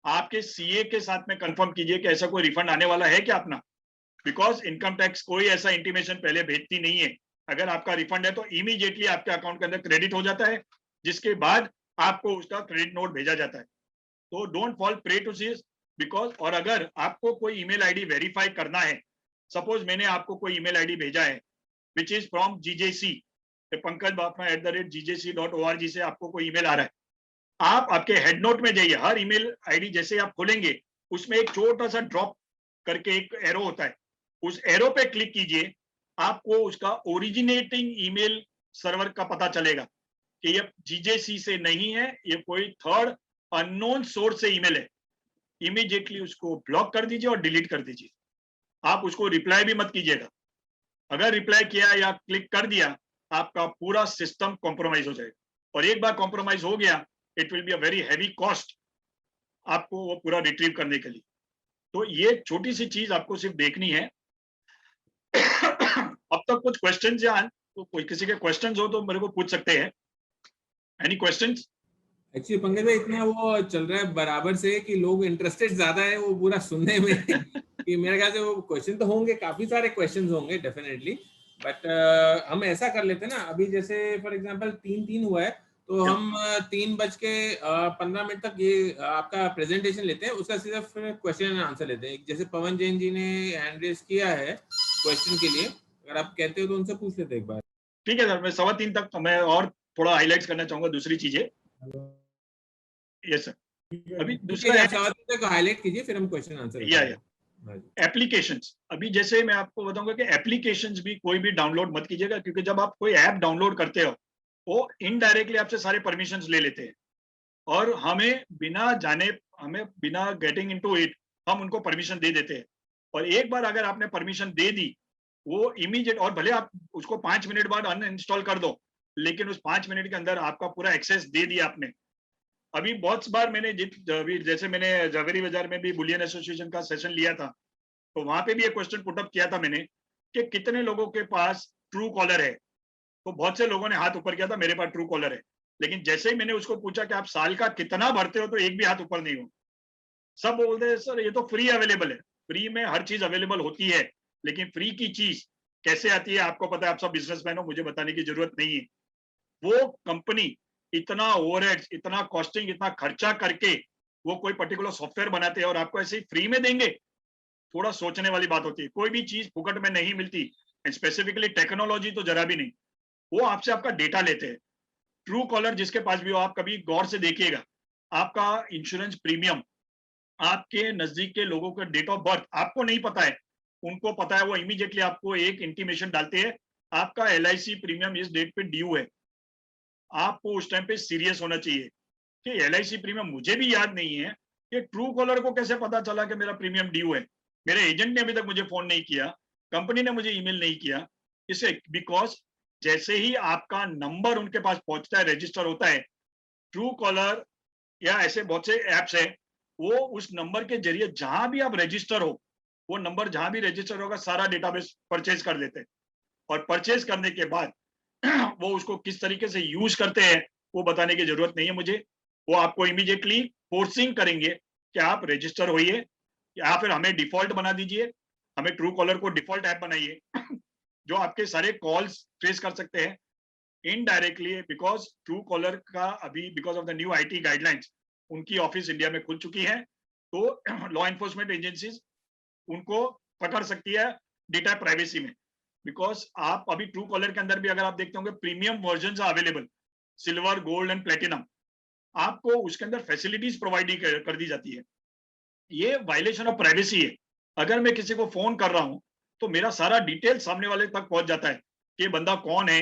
आपके सीए के साथ में कंफर्म कीजिए कि ऐसा कोई रिफंड आने वाला है क्या अपना, बिकॉज इनकम टैक्स कोई ऐसा इंटीमेशन पहले भेजती नहीं है। अगर आपका रिफंड है तो इमीडिएटली आपके अकाउंट के अंदर क्रेडिट हो जाता है, जिसके बाद आपको उसका क्रेडिट नोट भेजा जाता है। तो don't fall prey to this, because और अगर आपको कोई ईमेल आईडी वेरीफाई करना है, सपोज मैंने आपको कोई ईमेल आईडी भेजा है which is from GJC, Pankaj Bapna @gjc.org से आपको कोई ईमेल आ रहा है, आप आपके हेड नोट में जाइए। हर ईमेल आईडी जैसे आप खोलेंगे उसमें एक छोटा सा ड्रॉप करके एक एरो होता है, उस एरो पे क्लिक कीजिए, आपको उसका ओरिजिनेटिंग ईमेल सर्वर का पता चलेगा कि ये जीजेसी से नहीं है, ये कोई थर्ड अननोन सोर्स से ईमेल है। इमीडिएटली उसको ब्लॉक कर दीजिए और डिलीट कर दीजिए। आप उसको रिप्लाई भी मत कीजिएगा। अगर रिप्लाई किया या क्लिक कर दिया, आपका पूरा सिस्टम कॉम्प्रोमाइज हो जाएगा, और एक बार कॉम्प्रोमाइज हो गया, it will be a very heavy cost आपको वो पूरा रिट्रीव करने के लिए। तो ये छोटी सी चीज आपको सिर्फ देखनी है। अब तक कुछ क्वेश्चंस या तो कोई किसी के क्वेश्चंस हो तो मेरे को पूछ सकते हैं। Any questions? एक्चुअली पंकज भाई इतना वो चल रहा है बराबर से कि लोग इंटरेस्टेड ज्यादा है वो पूरा सुनने में कि मेरे ख्याल से वो क्वेश्चन तो होंगे, काफी सारे क्वेश्चन होंगे डेफिनेटली, बट हम ऐसा कर लेते हैं ना, अभी जैसे फॉर एग्जांपल 3-3 हुआ है तो हम 3:15 तक ये आपका प्रेजेंटेशन लेते हैं, उसका सिर्फ क्वेश्चन एंड आंसर लेते हैं। जैसे पवन जैन जी ने हैंड रेज किया है क्वेश्चन के लिए, अगर आप कहते हो तो उनसे पूछ लेते हैं एक बार। ठीक है सर, मैं 3:15 तक मैं और थोड़ा हाईलाइट्स करना चाहूंगा दूसरी चीजें। Yes sir. अभी दूसरा है 3:15 तक हाईलाइट कीजिए, फिर हम क्वेश्चन आंसर या एप्लीकेशंस। अभी जैसे मैं आपको बताऊंगा कि एप्लीकेशंस भी कोई भी डाउनलोड मत कीजिएगा, क्योंकि जब आप कोई ऐप डाउनलोड करते हो वो इनडायरेक्टली आपसे सारे परमिशंस ले लेते हैं, और हमें बिना गेटिंग इनटू इट हम उनको परमिशन दे देते हैं। और एक बार अगर आपने परमिशन दे दी, वो इमीडिएट, और भले आप उसको 5 मिनट बाद अनइंस्टॉल कर दो, लेकिन उस 5 मिनट के अंदर आपका पूरा एक्सेस दे दिया आपने। अभी बहुत बार मैंने जैसे मैंने जवेरी बाजार में भी बुलियन एसोसिएशन का सेशन लिया था, तो वहां पे भी एक क्वेश्चन पुटअप किया था मैंने कि कितने लोगों के पास ट्रू कॉलर है, तो बहुत से लोगों ने हाथ ऊपर किया था, मेरे पास ट्रू कॉलर है। लेकिन जैसे ही मैंने उसको पूछा कि आप साल का कितना भरते हो, तो एक भी हाथ ऊपर नहीं हो। सब बोलते हैं सर ये तो फ्री अवेलेबल है। फ्री में हर चीज अवेलेबल होती है, लेकिन फ्री की चीज कैसे आती है आपको पता है, आप सब बिजनेसमैन हो, मुझे बताने की जरूरत नहीं है। वो कंपनी इतना ओवरहेड्स, इतना कॉस्टिंग, इतना खर्चा करके वो कोई पर्टिकुलर सॉफ्टवेयर बनाते हैं और आपको ऐसे ही फ्री में देंगे, थोड़ा सोचने वाली बात होती है। कोई भी चीज फुकट में नहीं मिलती, स्पेसिफिकली टेक्नोलॉजी तो जरा भी नहीं। वो आपसे आपका डेटा लेते हैं। ट्रू कॉलर जिसके पास भी हो, आप कभी गौर से देखिएगा, आपका इंश्योरेंस प्रीमियम आपके नजदीक के लोगों का डेट ऑफ बर्थ आपको नहीं पता है, उनको पता है। वो इमीडिएटली आपको एक इंटीमेशन डालते हैं, आपका LIC प्रीमियम इस डेट पे ड्यू है। आपको उस टाइम पे सीरियस होना चाहिए कि LIC प्रीमियम मुझे भी याद नहीं है कि ट्रू कॉलर को कैसे पता चला कि मेरा प्रीमियम ड्यू है। मेरे एजेंट ने अभी तक मुझे फोन नहीं किया, कंपनी ने मुझे ईमेल नहीं किया। इसे बिकॉज जैसे ही आपका नंबर उनके पास पहुंचता है, रजिस्टर होता है, ट्रू कॉलर या ऐसे बहुत से एप्स है, वो उस नंबर के जरिए जहां भी आप रजिस्टर हो, वो नंबर जहां भी रजिस्टर होगा सारा डेटाबेस परचेज कर लेते हैं। और परचेज करने के बाद वो उसको किस तरीके से यूज करते हैं वो बताने की जरूरत नहीं है मुझे। वो आपको इमीडिएटली फोर्सिंग करेंगे कि आप रजिस्टर होइए, या फिर हमें डिफॉल्ट बना दीजिए, हमें ट्रू कॉलर को डिफॉल्ट ऐप बनाइए जो आपके सारे कॉल्स ट्रेस कर सकते हैं इनडायरेक्टली। बिकॉज ट्रू कॉलर का अभी because of the new IT guidelines उनकी ऑफिस इंडिया में खुल चुकी है, तो लॉ एनफोर्समेंट एजेंसीज उनको पकड़ सकती है डेटा प्राइवेसी में। बिकॉज आप अभी ट्रू कॉलर के अंदर भी अगर आप देखते होंगे premium version available, silver, gold and platinum, आपको उसके अंदर फैसिलिटीज प्रोवाइड कर दी जाती है। ये वायलेशन ऑफ प्राइवेसी है। अगर मैं किसी को फोन कर रहा हूं तो मेरा सारा डिटेल सामने वाले तक पहुंच जाता है कि बंदा कौन है,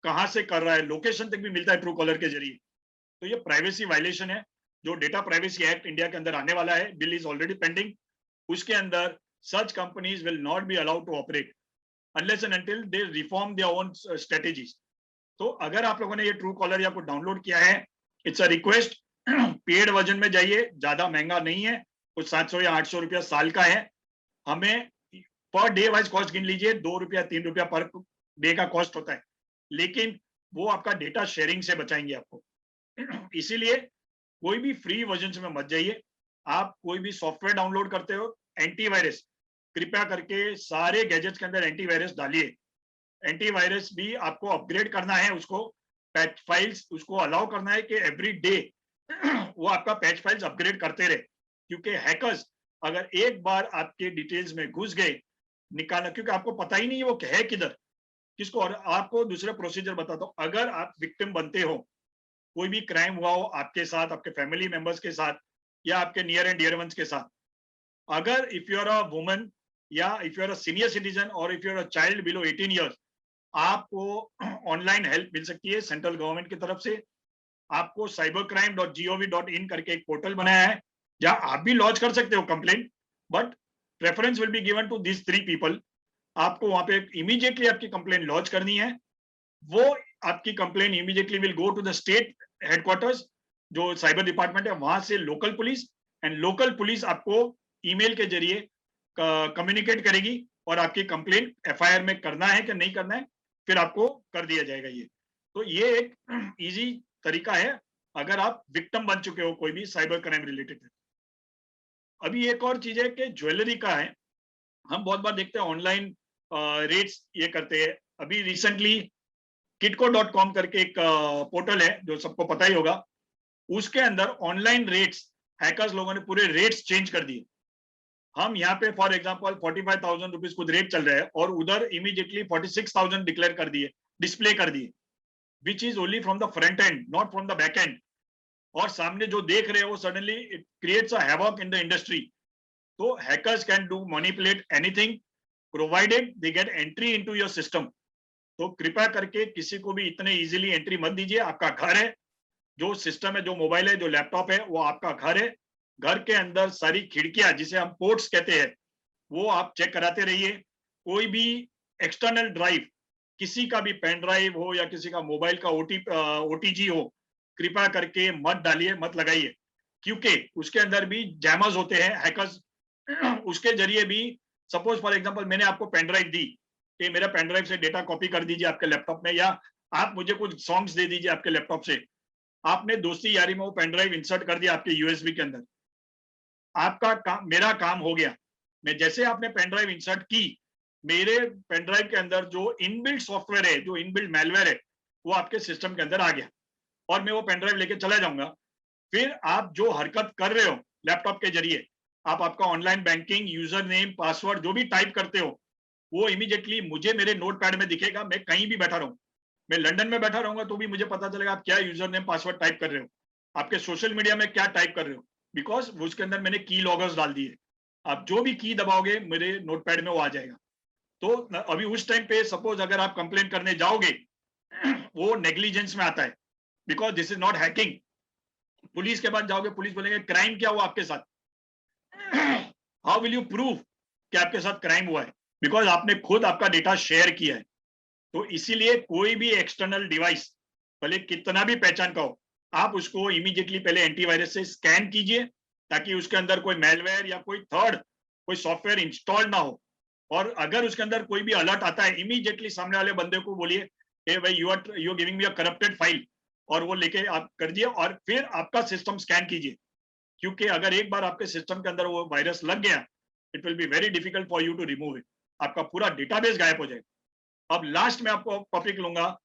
कहां से कर रहा है, लोकेशन तक भी मिलता है ट्रू कॉलर के जरिए। तो ये प्राइवेसी वायलेशन है। जो डेटा प्राइवेसी एक्ट इंडिया के अंदर आने वाला है, बिल इज ऑलरेडी पेंडिंग, उसके अंदर such companies will not be allowed to operate unless and until they reform their own strategies. तो अगर आप लोगों ने ये ट्रू कॉलर या कुछ डाउनलोड किया है, it's a request, paid version में जाइए, ज्यादा महंगा नहीं है, कुछ 700 या 800 रुपया साल का है। हमें पर डे वाइज कॉस्ट गिन लीजिए, ₹2 ₹3 पर डे का कॉस्ट होता है, लेकिन वो आपका डेटा शेयरिंग से बचाएंगे आपको। इसीलिए कोई भी फ्री वर्जन में मत जाइए। आप कोई भी सॉफ्टवेयर डाउनलोड करते हो, एंटीवायरस कृपया करके सारे गैजेट्स के अंदर एंटीवायरस डालिए। एंटीवायरस भी आपको अपग्रेड करना है, उसको पैच फाइल्स उसको अलाउ करना है कि एवरी डे वो आपका पैच फाइल्स अपग्रेड करते रहे, क्योंकि हैकर्स अगर एक बार आपके डिटेल्स में घुस गए, निकालना, क्योंकि आपको पता ही नहीं है वो है किधर किसको। और आपको दूसरा प्रोसीजर बताता हूँ, अगर आप विक्टिम बनते हो, कोई भी क्राइम हुआ हो आपके साथ, आपके फैमिली मेंबर्स के साथ या आपके नियर एंड डियर वंस के साथ, अगर if you are a woman या if you are a senior citizen और if you are a child below 18 years, आपको ऑनलाइन हेल्प मिल सकती है सेंट्रल गवर्नमेंट की तरफ से। आपको cybercrime.gov.in करके एक पोर्टल बनाया है जहां आप भी लॉन्च कर सकते हो complaint, but preference will be given to this 3 people. आपको वहां पे इमीडिएटली आपकी कंप्लेंट लॉन्च करनी है। वो आपकी complaint immediately will go to the state headquarters, जो साइबर डिपार्टमेंट है, वहां से local police, and local police आपको ईमेल के जरिए कम्युनिकेट करेगी और आपकी कंप्लेंट एफआईआर में करना है कि नहीं करना है, फिर आपको कर दिया जाएगा। ये तो ये एक इजी तरीका है अगर आप विक्टिम बन चुके हो कोई भी साइबर क्राइम रिलेटेड है। अभी एक और चीज है कि ज्वेलरी का है, हम बहुत बार देखते हैं ऑनलाइन रेट्स ये करते हैं। अभी रिसेंटली kitco.com करके एक पोर्टल है जो सबको पता ही होगा, उसके अंदर ऑनलाइन रेट्स हैकर्स लोगों ने पूरे रेट्स चेंज कर दिए। हम यहाँ पे फॉर एग्जांपल 45,000 रुपीज कुछ रेट चल रहा है और उधर इमीडिएटली 46,000 डिक्लेयर कर दिए, डिस्प्ले कर दिए, which is only from the front end not from the back end. और सामने जो देख रहे हो वो suddenly it creates a havoc in the industry. तो hackers can do manipulate anything provided they get entry into your system. तो कृपया करके किसी को भी इतने इजीली एंट्री मत दीजिए। आपका घर है, जो सिस्टम है, जो मोबाइल है, जो लैपटॉप है, वो आपका घर है। घर के अंदर सारी खिड़कियां जिसे हम पोर्ट्स कहते हैं, वो आप चेक कराते रहिए। कोई भी एक्सटर्नल ड्राइव, किसी का भी पेन ड्राइव हो या किसी का मोबाइल का ओटीजी हो, कृपया करके मत डालिए, मत लगाइए, क्योंकि उसके अंदर भी जैमर्स होते हैं, हैकर्स उसके जरिए भी। सपोज फॉर एग्जांपल मैंने आपको पेन ड्राइव दी कि मेरा पेन ड्राइव से डेटा कॉपी कर दीजिए आपके लैपटॉप में, या आप मुझे कुछ सॉन्ग्स दे दीजिए आपके लैपटॉप से। आपने दोस्ती यारी में वो पेन ड्राइव इंसर्ट कर दिया आपके यूएसबी के अंदर, आपका काम, मेरा काम हो गया। मैं जैसे आपने पेन ड्राइव इंसर्ट की, मेरे पेन ड्राइव के अंदर जो इनबिल्ट सॉफ्टवेयर है, जो इनबिल्ट मैलवेयर है, वो आपके सिस्टम के अंदर आ गया और मैं वो पेन ड्राइव लेके चला जाऊंगा। फिर आप जो हरकत कर रहे हो लैपटॉप के जरिए, आप आपका online banking, user name, password जो भी टाइप करते हो, वो इमीडिएटली मुझे मेरे नोट पैड में दिखेगा। मैं कहीं भी बैठा रहूं, मैं लंदन में बैठा रहूंगा तो भी मुझे पता चलेगा आप क्या यूजर नेम पासवर्ड टाइप कर रहे हो, आपके सोशल मीडिया में क्या टाइप कर रहे हो, बिकॉज उसके अंदर मैंने की लॉगर्स डाल दिए। आप जो भी की दबाओगे मेरे नोटपैड में वो आ जाएगा। तो अभी उस टाइम पे सपोज अगर आप कंप्लेंट करने जाओगे, वो नेग्लिजेंस में आता है, because this is not hacking. Police के पास जाओगे, पुलिस बोलेंगे क्राइम क्या हुआ आपके साथ, हाउ विल यू प्रूव कि आपके साथ क्राइम हुआ है, बिकॉज आपने खुद आपका डेटा शेयर किया है। तो इसीलिए कोई भी एक्सटर्नल डिवाइस भले कितना भी पहचान का हो, आप उसको इमीडिएटली पहले एंटीवायरस से स्कैन कीजिए, ताकि उसके अंदर कोई मेलवेयर या कोई थर्ड कोई सॉफ्टवेयर इंस्टॉल ना हो। और अगर उसके अंदर कोई भी अलर्ट आता है, इमीडिएटली सामने वाले बंदे को बोलिए हे भाई you are giving me a corrupted file, और वो लेके आप कर दिए और फिर आपका सिस्टम स्कैन कीजिए। क्योंकि अगर एक बार आपके सिस्टम के अंदर वो वायरस लग गया, it will be very difficult for you to remove it, आपका पूरा डेटाबेस गायब हो जाएगा। अब लास्ट में आपको टॉपिक लूंगा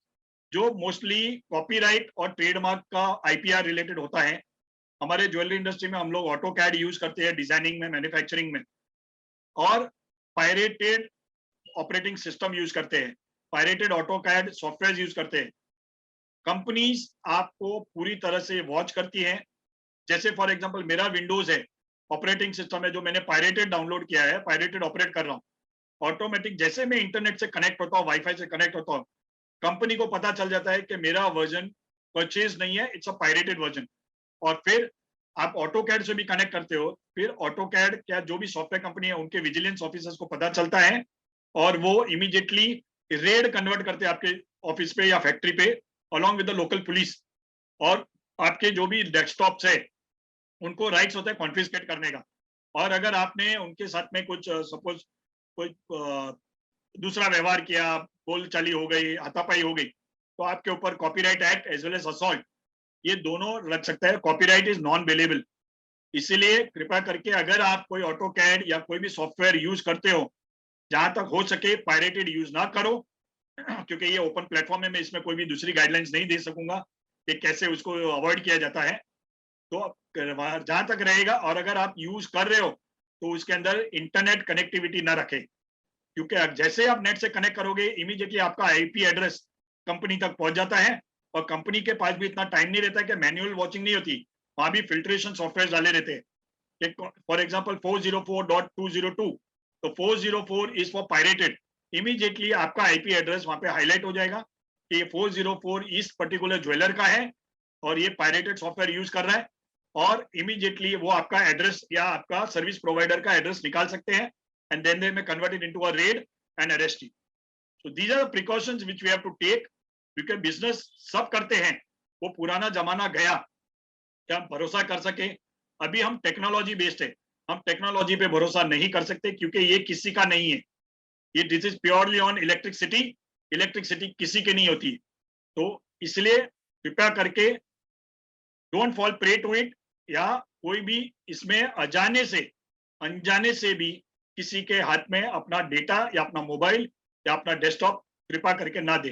जो मोस्टली कॉपीराइट और ट्रेडमार्क का आईपीआर रिलेटेड होता है। हमारे ज्वेलरी इंडस्ट्री में हम लोग ऑटो कैड यूज करते हैं डिजाइनिंग में, मैन्युफैक्चरिंग में, और पायरेटेड ऑपरेटिंग सिस्टम यूज करते हैं, pirated AutoCAD software use करते हैं। कंपनीज आपको पूरी तरह से वॉच करती हैं। जैसे फॉर एग्जांपल मेरा विंडोज है, ऑपरेटिंग सिस्टम है जो मैंने पायरेटेड डाउनलोड किया है, पायरेटेड ऑपरेट कर रहा हूँ। ऑटोमेटिक जैसे मैं इंटरनेट से कनेक्ट होता हूँ, वाईफाई से कनेक्ट होता हूँ, कंपनी को पता चल जाता है कि मेरा वर्जन परचेज नहीं है, इट्स अ पायरेटेड वर्जन। और फिर आप ऑटो कैड से भी कनेक्ट करते हो, फिर ऑटो कैड क्या जो भी सॉफ्टवेयर कंपनी है उनके विजिलेंस ऑफिसर्स को पता चलता है और वो इमीडिएटली रेड कन्वर्ट करते हैं आपके ऑफिस पे या फैक्ट्री पे along with the local police. और आपके जो भी डेस्कटॉप्स है उनको राइट्स होता है कॉन्फिस्केट करने का। और अगर आपने उनके साथ में कुछ सपोज कोई दूसरा व्यवहार किया, बोलचाली हो गई, हाथापाई हो गई, तो आपके ऊपर copyright act as well as assault ये दोनों लग सकता है। कॉपीराइट इज नॉन बेलेबल, इसीलिए कृपया करके अगर आप कोई ऑटो कैड या कोई भी सॉफ्टवेयर यूज करते हो, जहां तक हो सके पायरेटेड यूज ना करो, क्योंकि ये ओपन प्लेटफॉर्म है, मैं इसमें कोई भी दूसरी गाइडलाइंस नहीं दे सकूंगा कि कैसे उसको अवॉइड किया जाता है। तो जहां तक रहेगा, और अगर आप यूज कर रहे हो तो उसके अंदर इंटरनेट कनेक्टिविटी ना रखें, क्योंकि जैसे आप नेट से कनेक्ट करोगे इमीडिएटली आपका आईपी एड्रेस कंपनी तक पहुंच जाता है, और कंपनी के पास भी इतना टाइम नहीं रहता कि मैनुअल वॉचिंग नहीं होती, वहां भी फिल्ट्रेशन सॉफ्टवेयर डाले रहते हैं। फॉर एग्जांपल 404.202, तो 404 इज फॉर पायरेटेड, इमीडिएटली आपका आईपी एड्रेस वहां पे हाईलाइट हो जाएगा कि ये 404 इस पर्टिकुलर ज्वेलर का है और ये पायरेटेड सॉफ्टवेयर यूज कर रहा है, और इमीडिएटली वो आपका एड्रेस या आपका सर्विस प्रोवाइडर का एड्रेस निकाल सकते हैं, and then they may convert it into a raid and arrest you. So these are the precautions which we have to take, क्योंकि बिजनेस सब करते हैं, वो पुराना जमाना गया कि हम भरोसा कर सके। अभी हम टेक्नोलॉजी बेस्ड है, हम टेक्नोलॉजी पे भरोसा नहीं कर सकते, क्योंकि ये किसी का नहीं है, ये this is purely on electricity, electricity किसी की नहीं होती। तो इसलिए कृपया करके don't fall prey to it, या कोई भी इसमें अजाने से अनजाने से भी किसी के हाथ में अपना डेटा या अपना मोबाइल या अपना डेस्कटॉप कृपा करके ना दे।